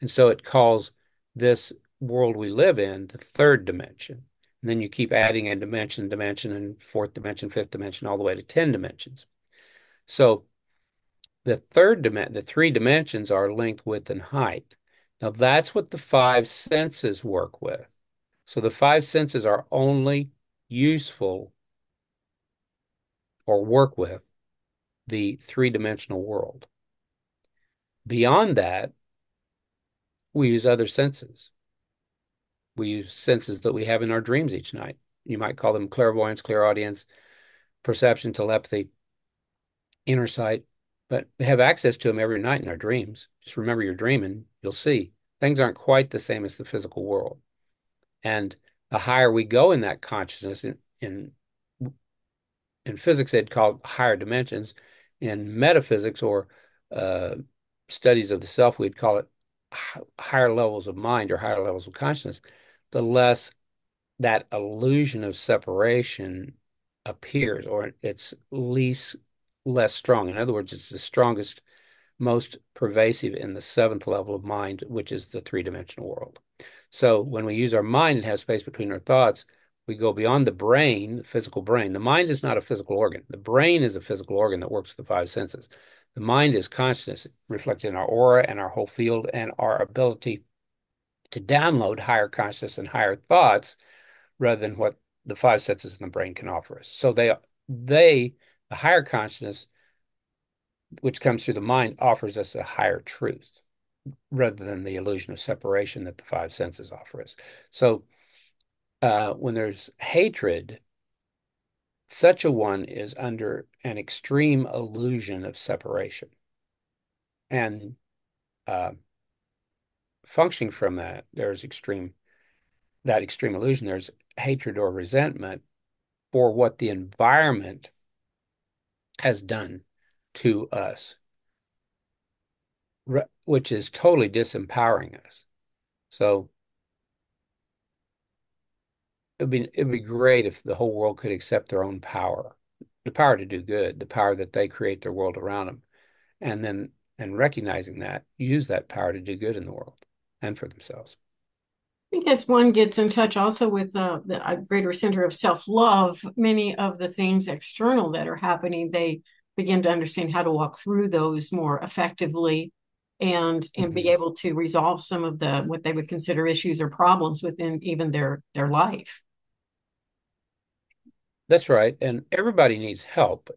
And so it calls this world we live in the third dimension. And then you keep adding a dimension, and fourth dimension, fifth dimension, all the way to 10 dimensions. So the three dimensions are length, width, and height. Now that's what the five senses work with. So the five senses are only useful or work with the three-dimensional world. Beyond that, we use other senses. We use senses that we have in our dreams each night. You might call them clairvoyance, clairaudience, perception, telepathy, inner sight, but we have access to them every night in our dreams. Just remember your dream and you'll see things aren't quite the same as the physical world. And the higher we go in that consciousness, in physics, they'd call higher dimensions. In metaphysics or uh, studies of the self, we'd call it higher levels of mind or higher levels of consciousness. The less that illusion of separation appears, or it's least less strong. In other words, it's the strongest, most pervasive in the seventh level of mind, which is the three-dimensional world. So when we use our mind and have space between our thoughts, we go beyond the brain, the physical brain. The mind is not a physical organ. The brain is a physical organ that works with the five senses. The mind is consciousness reflected in our aura and our whole field and our ability to download higher consciousness and higher thoughts rather than what the five senses in the brain can offer us. So the higher consciousness, which comes through the mind, offers us a higher truth rather than the illusion of separation that the five senses offer us. So when there's hatred, such a one is under an extreme illusion of separation. And uh, functioning from that, there's that extreme illusion, there's hatred or resentment for what the environment has done to us, which is totally disempowering us. So it'd be great if the whole world could accept their own power, the power to do good, the power that they create their world around them, and then and recognizing that, use that power to do good in the world and for themselves. I think as one gets in touch also with a greater center of self-love, many of the things external that are happening, they begin to understand how to walk through those more effectively and be Mhm. able to resolve some of the what they would consider issues or problems within even their life. That's right. And everybody needs help,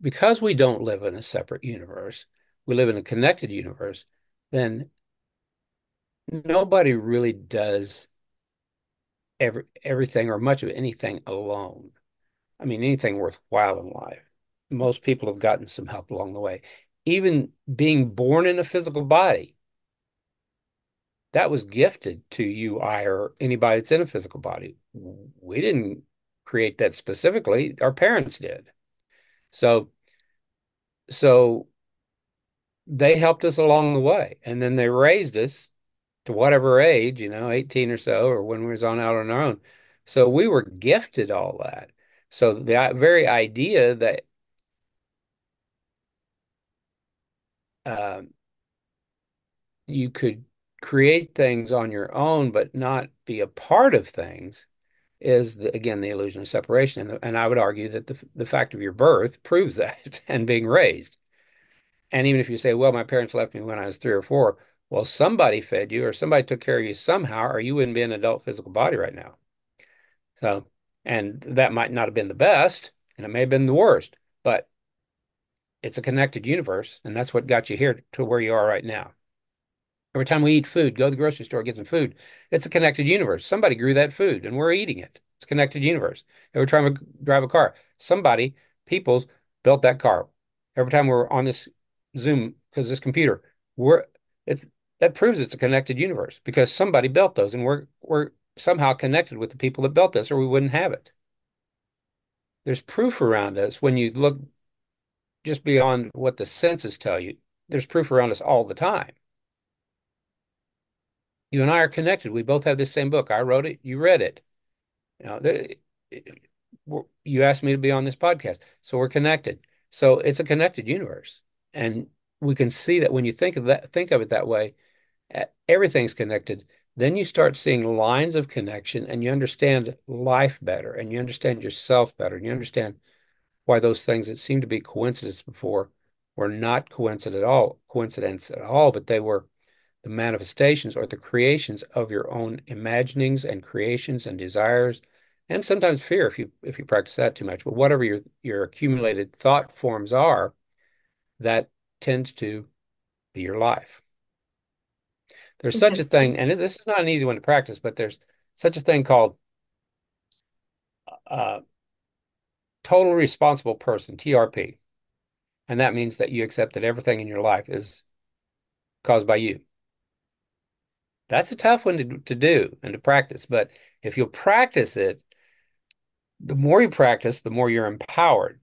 because we don't live in a separate universe, we live in a connected universe, then nobody really does everything or much of anything alone. I mean, anything worthwhile in life. Most people have gotten some help along the way. Even being born in a physical body, that was gifted to you, I, or anybody that's in a physical body. We didn't create that specifically. Our parents did. So, so they helped us along the way, and then they raised us to whatever age, 18 or so, or when we was on out on our own. So we were gifted all that. So the very idea that um, you could create things on your own but not be a part of things is again the illusion of separation. And I would argue that the fact of your birth proves that and being raised. And even if you say, well, my parents left me when I was 3 or 4, well, somebody fed you or somebody took care of you somehow, or you wouldn't be in an adult physical body right now. So, and that might not have been the best, and it may have been the worst, but it's a connected universe, and that's what got you here to where you are right now. Every time we eat food, go to the grocery store, get some food. It's a connected universe. Somebody grew that food and we're eating it. It's a connected universe. Every time we drive a car, somebody, people's built that car. Every time we're on this Zoom, because this computer, we're it's that proves it's a connected universe because somebody built those and we're somehow connected with the people that built this or we wouldn't have it. There's proof around us when you look just beyond what the senses tell you. There's proof around us all the time. You and I are connected. We both have this same book. I wrote it. You read it. You know, you asked me to be on this podcast, so we're connected. So it's a connected universe, and we can see that when you think of it that way, everything's connected. Then you start seeing lines of connection, and you understand life better, and you understand yourself better, and you understand why those things that seemed to be coincidence before were not coincidence at all, but they were the manifestations or the creations of your own imaginings and creations and desires, and sometimes fear if you practice that too much. But whatever your accumulated thought forms are, that tends to be your life. There's such a thing, and this is not an easy one to practice, but there's such a thing called uh, total responsible person, TRP. And that means that you accept that everything in your life is caused by you. That's a tough one to do and to practice. But if you'll practice it, the more you practice, the more you're empowered,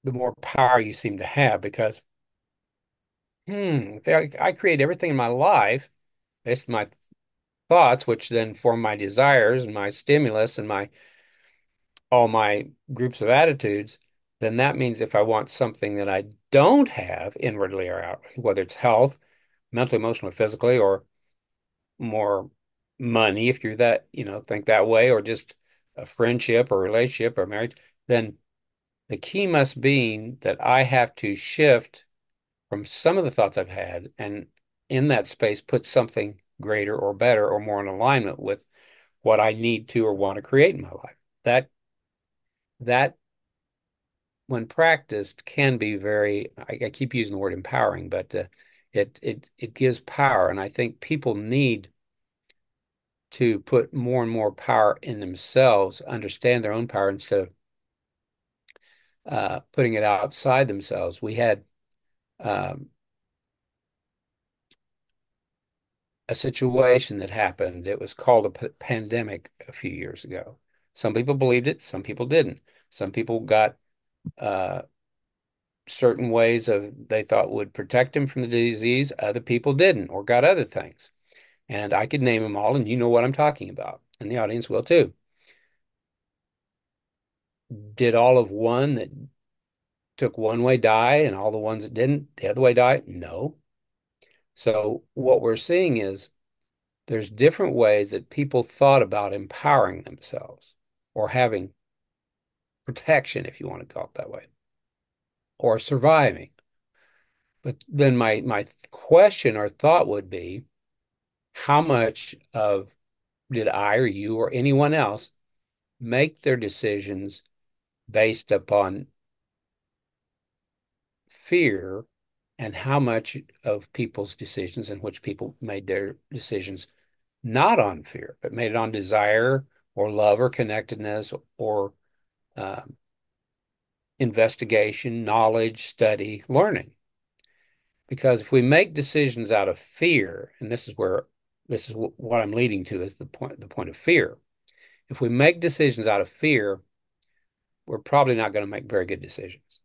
the more power you seem to have because, I create everything in my life based on my thoughts, which then form my desires and my stimulus and my all my groups of attitudes, then that means if I want something that I don't have inwardly or outwardly, whether it's health, mentally, emotionally, physically, or more money, if you're that, think that way, or just a friendship or relationship or marriage, then the key must be that I have to shift from some of the thoughts I've had and in that space put something greater or better or more in alignment with what I need to or want to create in my life. That when practiced can be I keep using the word empowering, but it gives power. And I think people need to put more and more power in themselves, understand their own power instead of putting it outside themselves. We had um, a situation that happened. It was called a pandemic a few years ago. Some people believed it, some people didn't. Some people got uh, certain ways of they thought would protect them from the disease. Other people didn't, or got other things. And I could name them all, and you know what I'm talking about, and the audience will too. Did all of one that took one way die, and all the ones that didn't the other way die? No. So what we're seeing is there's different ways that people thought about empowering themselves or having protection, if you want to call it that way, or surviving. But then my question or thought would be, how much of did I or you or anyone else make their decisions based upon fear, and how much of people's decisions in which people made their decisions not on fear, but made it on desire or love or connectedness or um, investigation, knowledge, study, learning. Because if we make decisions out of fear, and this is what I'm leading to is the point of fear. If we make decisions out of fear, we're probably not going to make very good decisions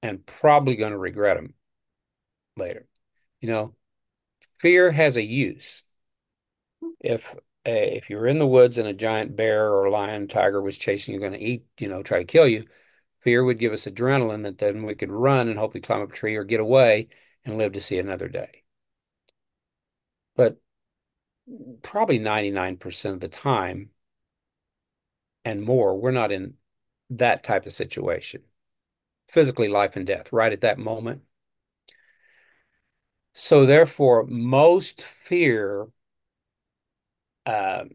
and probably going to regret them later. You know, fear has a use. If you're in the woods and a giant bear or lion, tiger was chasing you, going to eat, try to kill you, fear would give us adrenaline that then we could run and hopefully climb up a tree or get away and live to see another day. But probably 99% of the time and more, we're not in that type of situation. Physically, life and death, right at that moment. So therefore, most fear uh,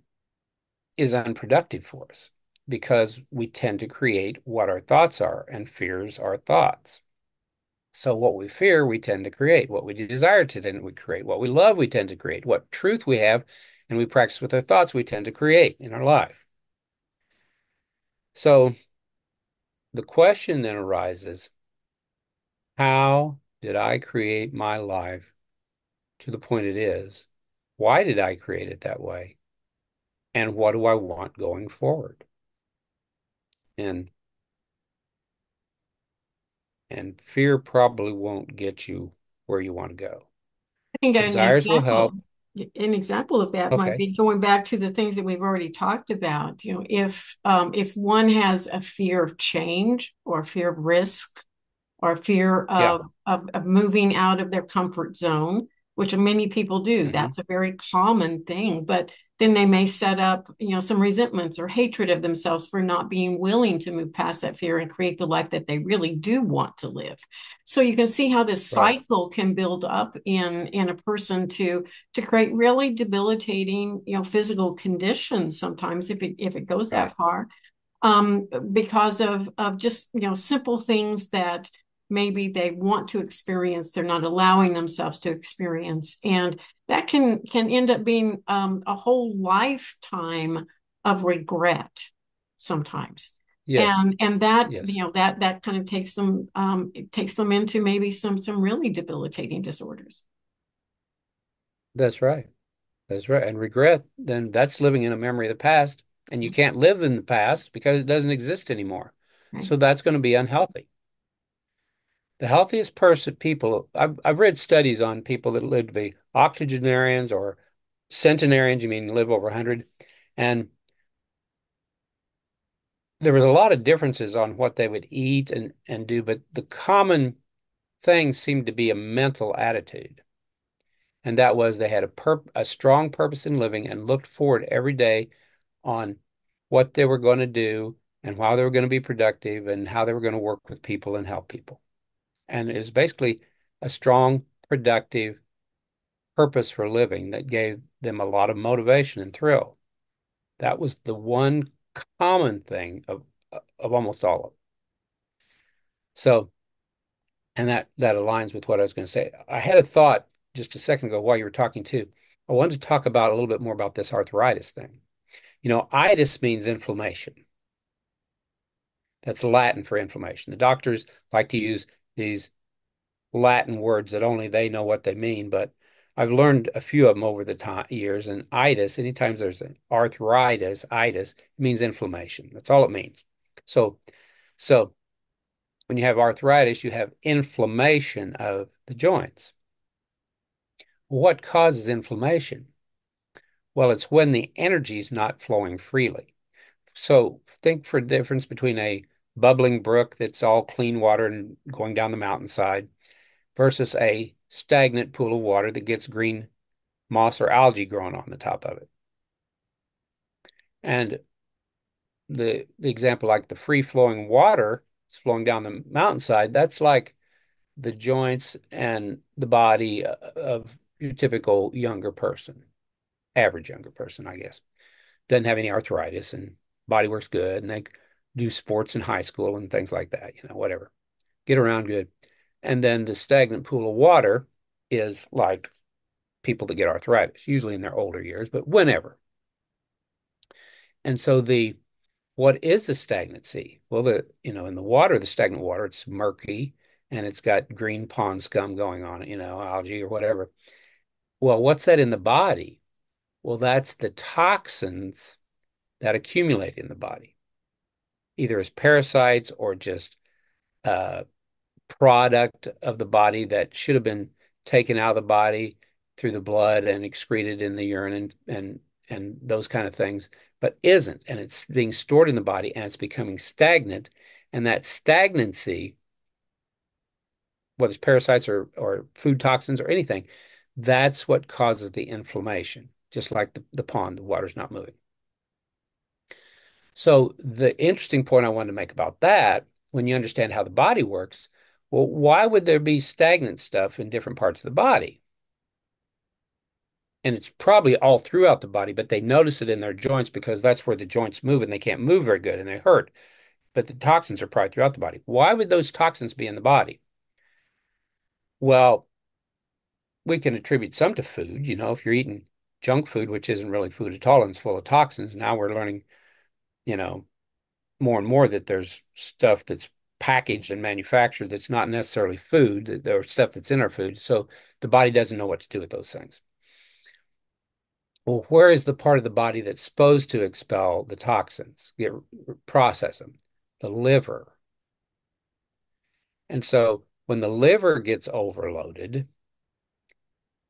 is unproductive for us. because we tend to create what our thoughts are, and fears are thoughts. So what we fear, we tend to create. What we desire to tend we create. What we love, we tend to create. What truth we have and we practice with our thoughts, we tend to create in our life. So the question then arises, how did I create my life to the point it is? Why did I create it that way? And what do I want going forward? And and fear probably won't get you where you want to go. I think Desires will help. an example of that might Okay. be going back to the things that we've already talked about. You know, if one has a fear of change or fear of risk or fear Yeah. of moving out of their comfort zone, which many people do. Hmm. That's a very common thing. But then they may set up, some resentments or hatred of themselves for not being willing to move past that fear and create the life that they really do want to live. So you can see how this Right. cycle can build up in a person to create really debilitating, physical conditions sometimes if it goes Right. that far because of just simple things that maybe they want to experience they're not allowing themselves to experience, and that can end up being a whole lifetime of regret sometimes. Yes. And that Yes. that kind of takes them into maybe some really debilitating disorders. That's right. That's right. And regret, then that's living in a memory of the past. And you can't live in the past because it doesn't exist anymore. Right. So that's going to be unhealthy. The healthiest people, I've read studies on people that live to be octogenarians or centenarians, you mean live over 100. And there was a lot of differences on what they would eat and do, but the common thing seemed to be a mental attitude. And that was they had a strong purpose in living and looked forward every day on what they were going to do and how they were going to be productive and how they were going to work with people and help people. And it was basically a strong, productive purpose for living that gave them a lot of motivation and thrill. That was the one common thing of almost all of them. So, and that aligns with what I was going to say. I had a thought just a second ago while you were talking too. I wanted to talk about a little bit more about this arthritis thing. Itis means inflammation. That's Latin for inflammation. The doctors like to use these Latin words that only they know what they mean, but I've learned a few of them over the years. And itis, anytime there's an arthritis, itis, it means inflammation. That's all it means. So, so when you have arthritis, you have inflammation of the joints. What causes inflammation? Well, it's when the energy is not flowing freely. So think for the difference between a bubbling brook that's all clean water and going down the mountainside versus a stagnant pool of water that gets green moss or algae growing on the top of it. And the example, like the free flowing water it's flowing down the mountainside, that's like the joints and the body of your typical younger person, average younger person, I guess. Doesn't have any arthritis and body works good and they do sports in high school and things like that, whatever. Get around good. And then the stagnant pool of water is like people that get arthritis, usually in their older years, but whenever. And so the what is the stagnancy? Well, in the water, the stagnant water, it's murky and it's got green pond scum going on it, algae or whatever. Well, what's that in the body? Well, that's the toxins that accumulate in the body, either as parasites or just uh, product of the body that should have been taken out of the body through the blood and excreted in the urine and those kind of things, but isn't. And it's being stored in the body and it's becoming stagnant. And that stagnancy, whether it's parasites or food toxins or anything, that's what causes the inflammation, just like the pond, the water's not moving. So the interesting point I wanted to make about that, when you understand how the body works, well, why would there be stagnant stuff in different parts of the body? and it's probably all throughout the body, but they notice it in their joints because that's where the joints move and they can't move very good and they hurt. But the toxins are probably throughout the body. Why would those toxins be in the body? Well, we can attribute some to food. If you're eating junk food, which isn't really food at all and it's full of toxins, now we're learning, you know, more and more that there's stuff that's packaged and manufactured that's not necessarily food. There's stuff that's in our food. So the body doesn't know what to do with those things. Well, where is the part of the body that's supposed to expel the toxins, process them? The liver. And so when the liver gets overloaded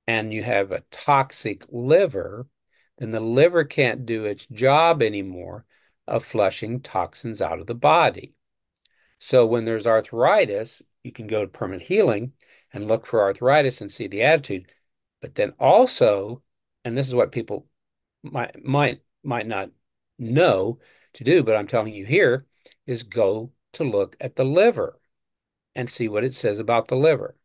and you have a toxic liver, then the liver can't do its job anymore of flushing toxins out of the body. So when there's arthritis, you can go to permanent healing and look for arthritis and see the attitude. But then also, and this is what people might not know to do, but I'm telling you here, is go to look at the liver and see what it says about the liver.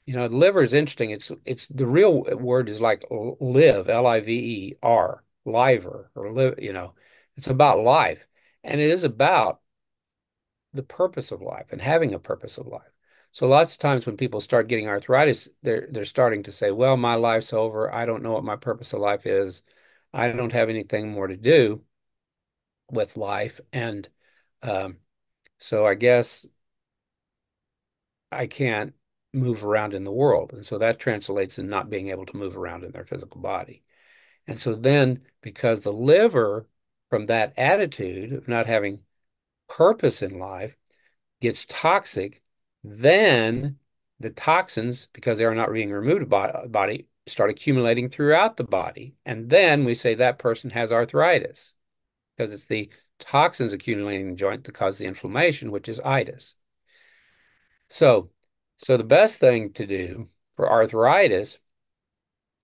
The liver is interesting. It's the real word is like live, Liver, liver, or live, it's about life. And it is about the purpose of life and having a purpose of life. So lots of times when people start getting arthritis, they're starting to say, well, my life's over. I don't know what my purpose of life is. I don't have anything more to do with life. And um, so I guess I can't move around in the world. And so that translates in not being able to move around in their physical body. And so then because the liver, from that attitude of not having purpose in life, gets toxic, then the toxins, because they are not being removed by the body, start accumulating throughout the body. And then we say that person has arthritis because it's the toxins accumulating in the joint that cause the inflammation, which is itis. So, so the best thing to do for arthritis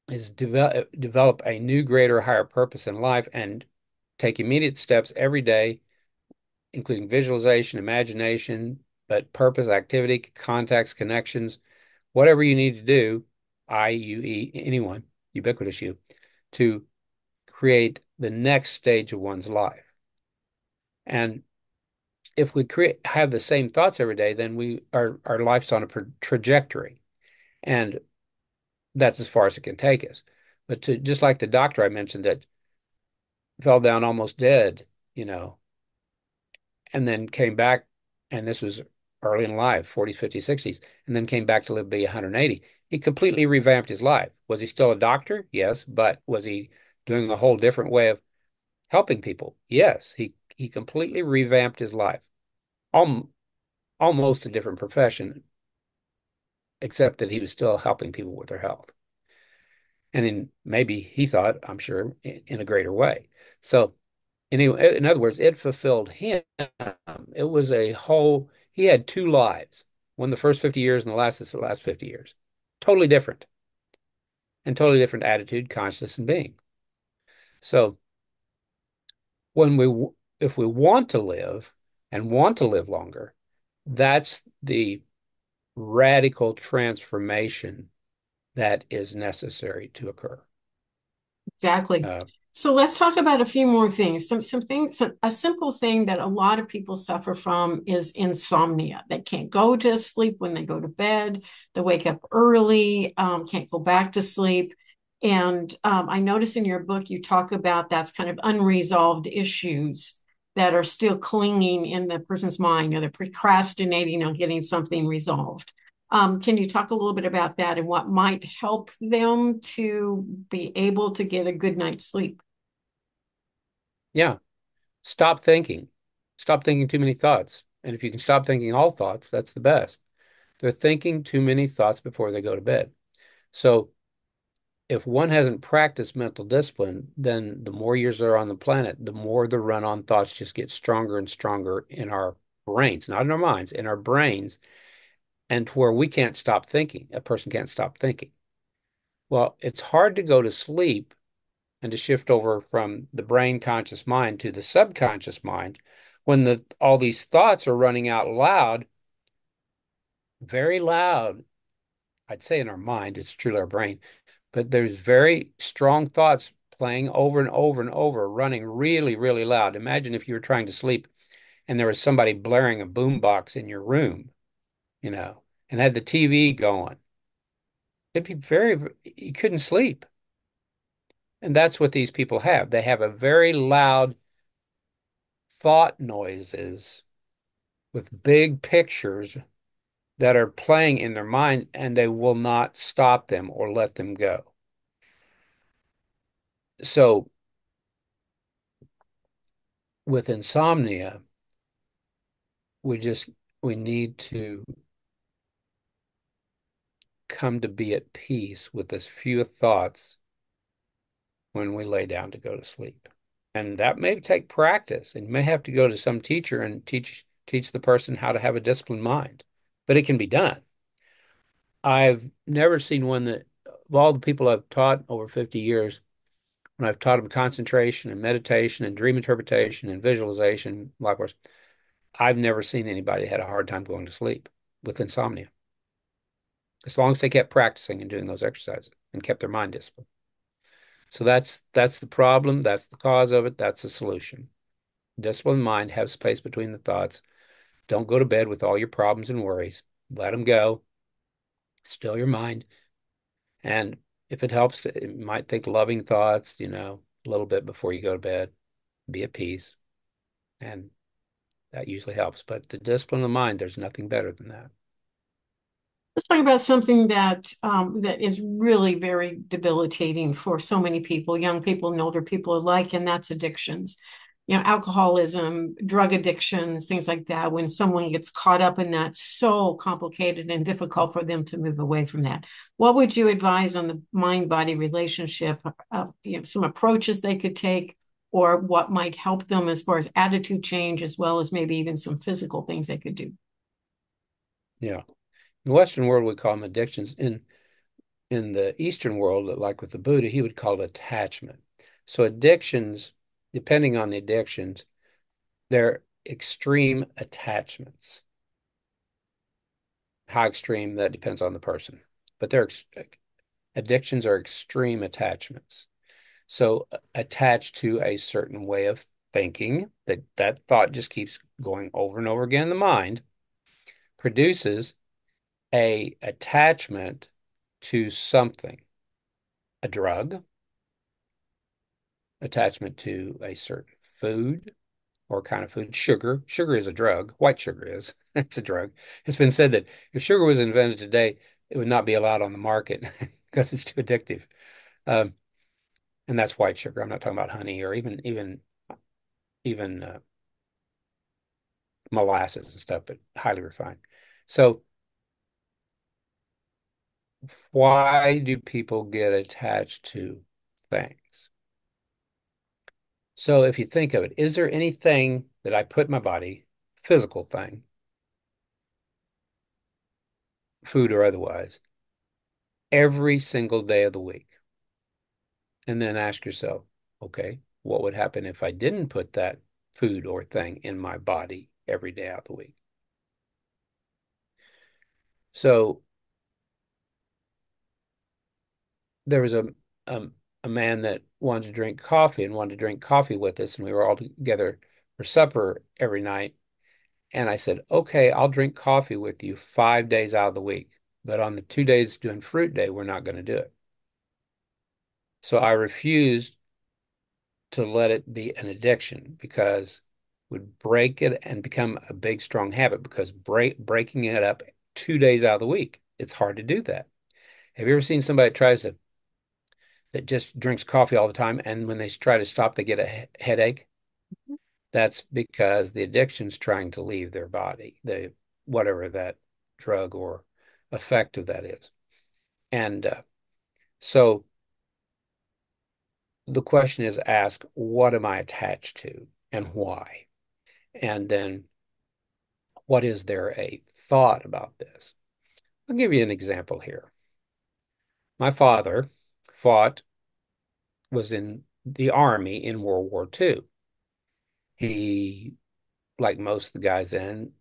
is develop a new, greater, higher purpose in life and take immediate steps every day, including visualization, imagination, but purpose, activity, contacts, connections, whatever you need to do, anyone, ubiquitous you, to create the next stage of one's life. And if we have the same thoughts every day, then our life's on a trajectory, and that's as far as it can take us. But to just like the doctor I mentioned that fell down almost dead, you know, and then came back, and this was early in life, 40s, 50s, 60s, and then came back to live to be 180. He completely revamped his life. Was he still a doctor? Yes, but was he doing a whole different way of helping people? Yes, he completely revamped his life. Al Almost a different profession, except that he was still helping people with their health. And maybe he thought, I'm sure, in a greater way. So anyway, in other words, it fulfilled him. It was he had two lives, one the first 50 years and the last 50 years. Totally different and totally different attitude, consciousness, and being. So when if we want to live and want to live longer, that's the radical transformation that is necessary to occur. Exactly. Uh, So let's talk about a few more things. Some things, a simple thing that a lot of people suffer from is insomnia. They can't go to sleep when they go to bed. They wake up early, can't go back to sleep. And I notice in your book you talk about that's kind of unresolved issues that are still clinging in the person's mind, or they're procrastinating on getting something resolved. Can you talk a little bit about that and what might help them to be able to get a good night's sleep? yeah, stop thinking. Stop thinking too many thoughts. And if you can stop thinking all thoughts, that's the best. They're thinking too many thoughts before they go to bed. So if one hasn't practiced mental discipline, then the more years they're on the planet, the more the run-on thoughts just get stronger and stronger in our brains, not in our minds, in our brains, and to where we can't stop thinking. A person can't stop thinking. Well, it's hard to go to sleep and to shift over from the brain conscious mind to the subconscious mind when all these thoughts are running out loud, very loud. I'd say in our mind, it's truly our brain, but there's very strong thoughts playing over and over and over, running really, really loud. Imagine if you were trying to sleep and there was somebody blaring a boombox in your room, and had the TV going. It'd be you couldn't sleep. And that's what these people have. They have a very loud thought noises with big pictures that are playing in their mind, and they will not stop them or let them go. So with insomnia, we just we need to come to be at peace with as few thoughts when we lay down to go to sleep. And that may take practice, and you may have to go to some teacher and teach the person how to have a disciplined mind. But it can be done. I've never seen one that, of all the people I've taught over 50 years, when I've taught them concentration and meditation and dream interpretation and visualization, likewise, I've never seen anybody that had a hard time going to sleep with insomnia, as long as they kept practicing and doing those exercises and kept their mind disciplined. So that's the problem, that's the cause of it, that's the solution. Disciplined mind, have space between the thoughts. Don't go to bed with all your problems and worries. Let them go. Still your mind. And if it helps, you might think loving thoughts, a little bit before you go to bed. Be at peace. And that usually helps. But the discipline of the mind, there's nothing better than that. Let's talk about something that is really very debilitating for so many people, young people and older people alike, and that's addictions. Alcoholism, drug addictions, things like that. When someone gets caught up in that, so complicated and difficult for them to move away from that. What would you advise on the mind-body relationship? Some approaches they could take, or what might help them as far as attitude change, as well as maybe even some physical things they could do. Yeah. In the Western world, we call them addictions. In the Eastern world, like with the Buddha, he would call it attachment. So addictions, depending on the addictions, they're extreme attachments. How extreme, that depends on the person. But addictions are extreme attachments. So attached to a certain way of thinking, that thought just keeps going over and over again in the mind, produces a attachment to something, a drug, attachment to a certain food or kind of food. Sugar is a drug. White sugar is. It's a drug. It's been said that if sugar was invented today, it would not be allowed on the market because it's too addictive. Um, and that's white sugar. I'm not talking about honey or even molasses and stuff, but highly refined. So why do people get attached to things? So if you think of it, is there anything that I put in my body, physical thing, food or otherwise, every single day of the week? And then ask yourself, okay, what would happen if I didn't put that food or thing in my body every day out of the week? So there was a, a man that wanted to drink coffee and wanted to drink coffee with us, and we were all together for supper every night. And I said, okay, I'll drink coffee with you 5 days out of the week. But on the 2 days doing fruit day, we're not going to do it. So I refused to let it be an addiction because it would break it and become a big, strong habit because breaking it up 2 days out of the week, it's hard to do that. Have you ever seen somebody that that just drinks coffee all the time and when they try to stop, they get a headache? That's because the addiction's trying to leave their body, whatever that drug or effect of that is. And so the question is asked, what am I attached to and why? And then what is there a thought about this? I'll give you an example here. My father fought, was in the army in World War II. He, like most of the guys then,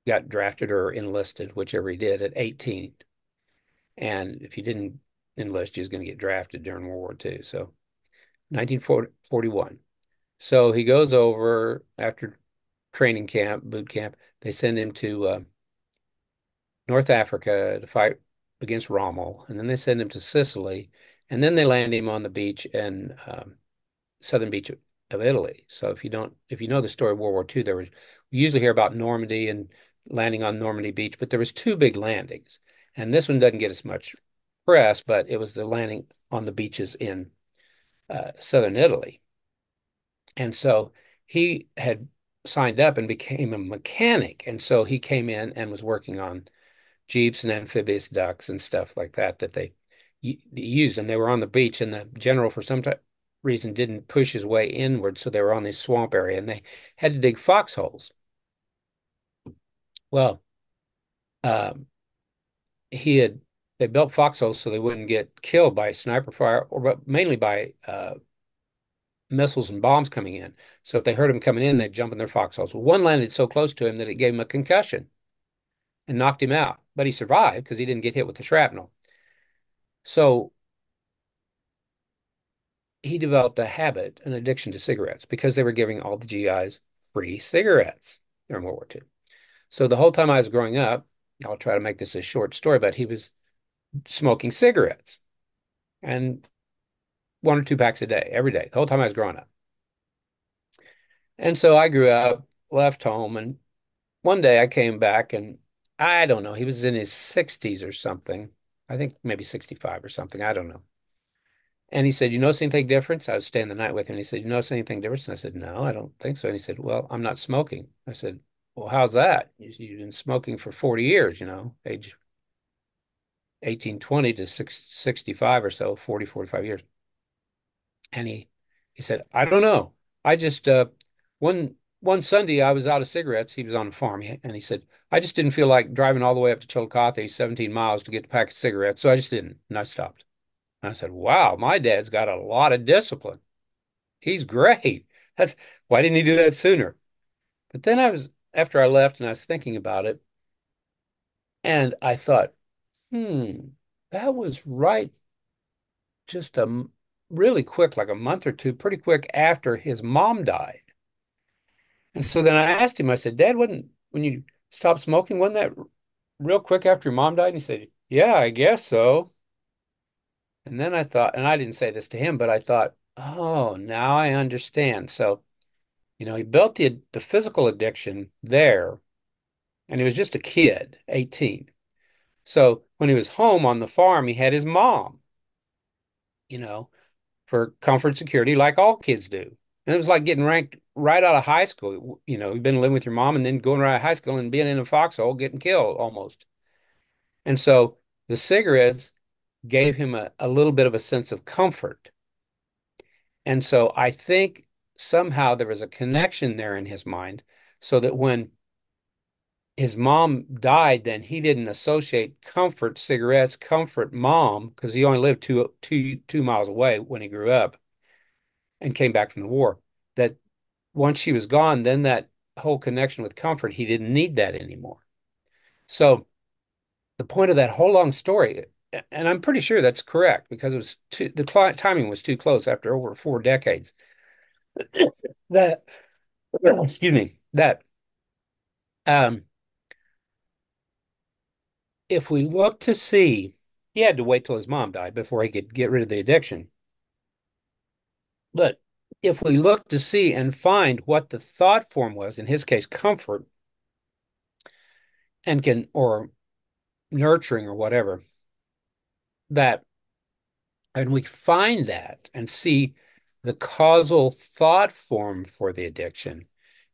got drafted or enlisted, whichever he did, at 18. And if you didn't enlist. He was going to get drafted during World War II. So 1941. So he goes over after training camp, boot camp. They send him to North Africa to fight against Rommel, and then they send him to Sicily, and then they land him on the beach in southern beach of Italy. So if you know the story of World War II, we usually hear about Normandy and landing on Normandy Beach, but there was two big landings, and this one doesn't get as much press, but it was the landing on the beaches in southern Italy. And so he had signed up and became a mechanic. And so he came in and was working on Jeeps and amphibious ducks and stuff like that they used. And they were on the beach, and the general, for some reason, didn't push his way inward. So they were on this swamp area, and they had to dig foxholes. Well, um, he had they built foxholes so they wouldn't get killed by sniper fire, or but mainly by missiles and bombs coming in. So if they heard him coming in, they'd jump in their foxholes. Well, one landed so close to him that it gave him a concussion and knocked him out. But he survived because he didn't get hit with the shrapnel. So he developed a habit, an addiction to cigarettes, because they were giving all the GIs free cigarettes during World War II. So the whole time I was growing up, I'll try to make this a short story, but he was smoking cigarettes and one or two packs a day, every day, the whole time I was growing up. And so I grew up, left home, and one day I came back and I don't know, he was in his 60s or something. I think maybe 65 or something. I don't know. And he said, "You notice anything different?" I was staying the night with him. And he said, "You notice anything different?" And I said, "No, I don't think so." And he said, "Well, I'm not smoking." I said, "Well, how's that? You've been smoking for 40 years, age 18, 20 to 65 or so, 40, 45 years." And he said, "I don't know. I just one Sunday I was out of cigarettes. He was on a farm, and he said, I just didn't feel like driving all the way up to Chillicothe, 17 miles to get the pack of cigarettes, so I just didn't, and I stopped." And I said, "Wow, my dad's got a lot of discipline. He's great. That's why didn't he do that sooner?" But then after I left and I was thinking about it, and I thought, that was right just really quick, like a month or two, pretty quick after his mom died. And so then I asked him, I said, "Dad, wasn't when you stopped smoking, wasn't that real quick after your mom died?" And he said, "Yeah, I guess so." And then I thought, and I didn't say this to him, but I thought, oh, now I understand. So, he built the physical addiction there, and he was just a kid, 18. So when he was home on the farm, he had his mom, you know, for comfort, security, like all kids do. And it was like getting ranked right out of high school. You've been living with your mom and then going right out of high school and being in a foxhole, getting killed almost. And so the cigarettes gave him a little bit of a sense of comfort. And so I think somehow there was a connection there in his mind so that when his mom died, then he didn't associate comfort cigarettes, comfort mom, because he only lived two miles away when he grew up and came back from the war. That once she was gone, then that whole connection with comfort, he didn't need that anymore. So the point of that whole long story, and I'm pretty sure that's correct because the timing was too close after over 4 decades. That excuse me, that um, if we look to see, he had to wait till his mom died before he could get rid of the addiction. But if we look to see and find what the thought form was, in his case, comfort, or nurturing or whatever, that and we find that and see the causal thought form for the addiction,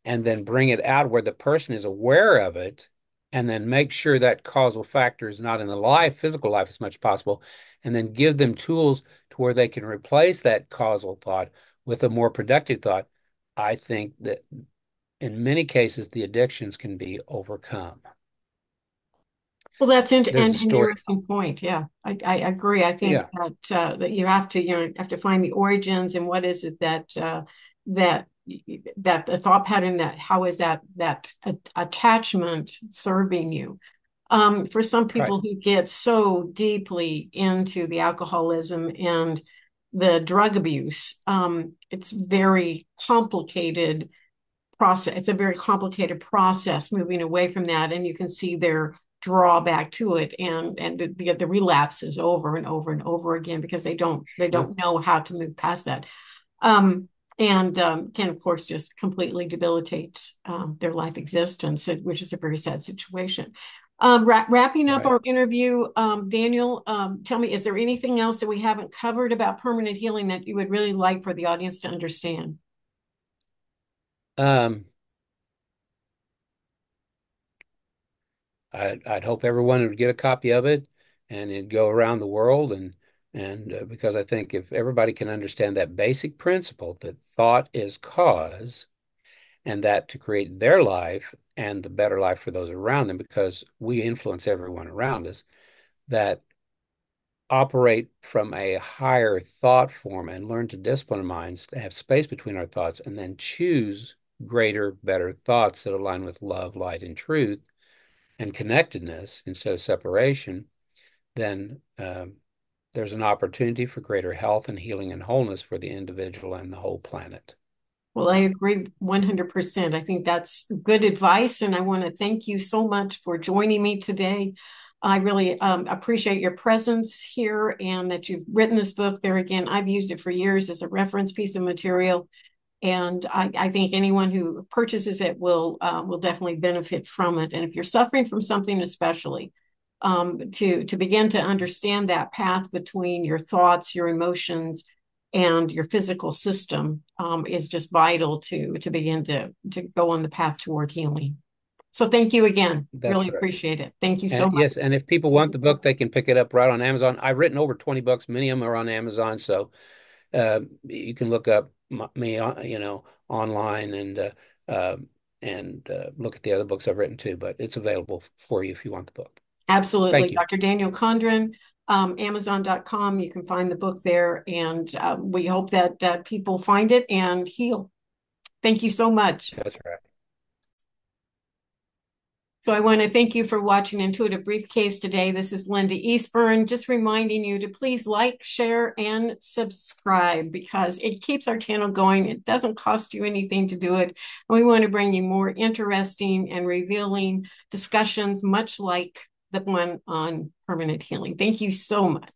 and then bring it out where the person is aware of it, and then make sure that causal factor is not in the physical life as much as possible, and then give them tools to where they can replace that causal thought with a more productive thought. I think that in many cases, the addictions can be overcome. Well, that's There's a an story. interesting point. Yeah, I agree. I think Yeah. that you have to have to find the origins and what is it that that the thought pattern, that how is that attachment serving you? For some Right. people who get so deeply into the alcoholism and the drug abuse, it's very complicated process. It's a very complicated process moving away from that, and you can see their drawback to it, and the relapses over and over and over again because they Yep. don't know how to move past that, um, and can of course just completely debilitate their life existence, which is a very sad situation. Wrapping up Right. our interview, Daniel, tell me, is there anything else that we haven't covered about permanent healing that you would really like for the audience to understand? Um, I'd hope everyone would get a copy of it and it'd go around the world and because I think if everybody can understand that basic principle that thought is cause and that to create their life and the better life for those around them, because we influence everyone around us, that operate from a higher thought form and learn to discipline our minds to have space between our thoughts and then choose greater, better thoughts that align with love, light, and truth and connectedness instead of separation, then there's an opportunity for greater health and healing and wholeness for the individual and the whole planet. Well, I agree 100%. I think that's good advice. And I want to thank you so much for joining me today. I really appreciate your presence here and that you've written this book. There again, I've used it for years as a reference piece of material. And I think anyone who purchases it will definitely benefit from it. And if you're suffering from something, especially to begin to understand that path between your thoughts, your emotions, and your physical system is just vital to begin to go on the path toward healing. So thank you again. That's Really right. appreciate it. Thank you so And much. yes, and if people want the book, they can pick it up right on Amazon. I've written over 20 books. Many of them are on Amazon, so you can look up me, online uh, and look at the other books I've written too. But it's available for you if you want the book. Absolutely. Thank you. Dr. Daniel Condren, Amazon.com. You can find the book there. And we hope that people find it and heal. Thank you so much. That's right. So I want to thank you for watching Intuitive Briefcase today. This is Linda Eastburn, just reminding you to please like, share, and subscribe because it keeps our channel going. It doesn't cost you anything to do it. And we want to bring you more interesting and revealing discussions, much like the one on permanent healing. Thank you so much.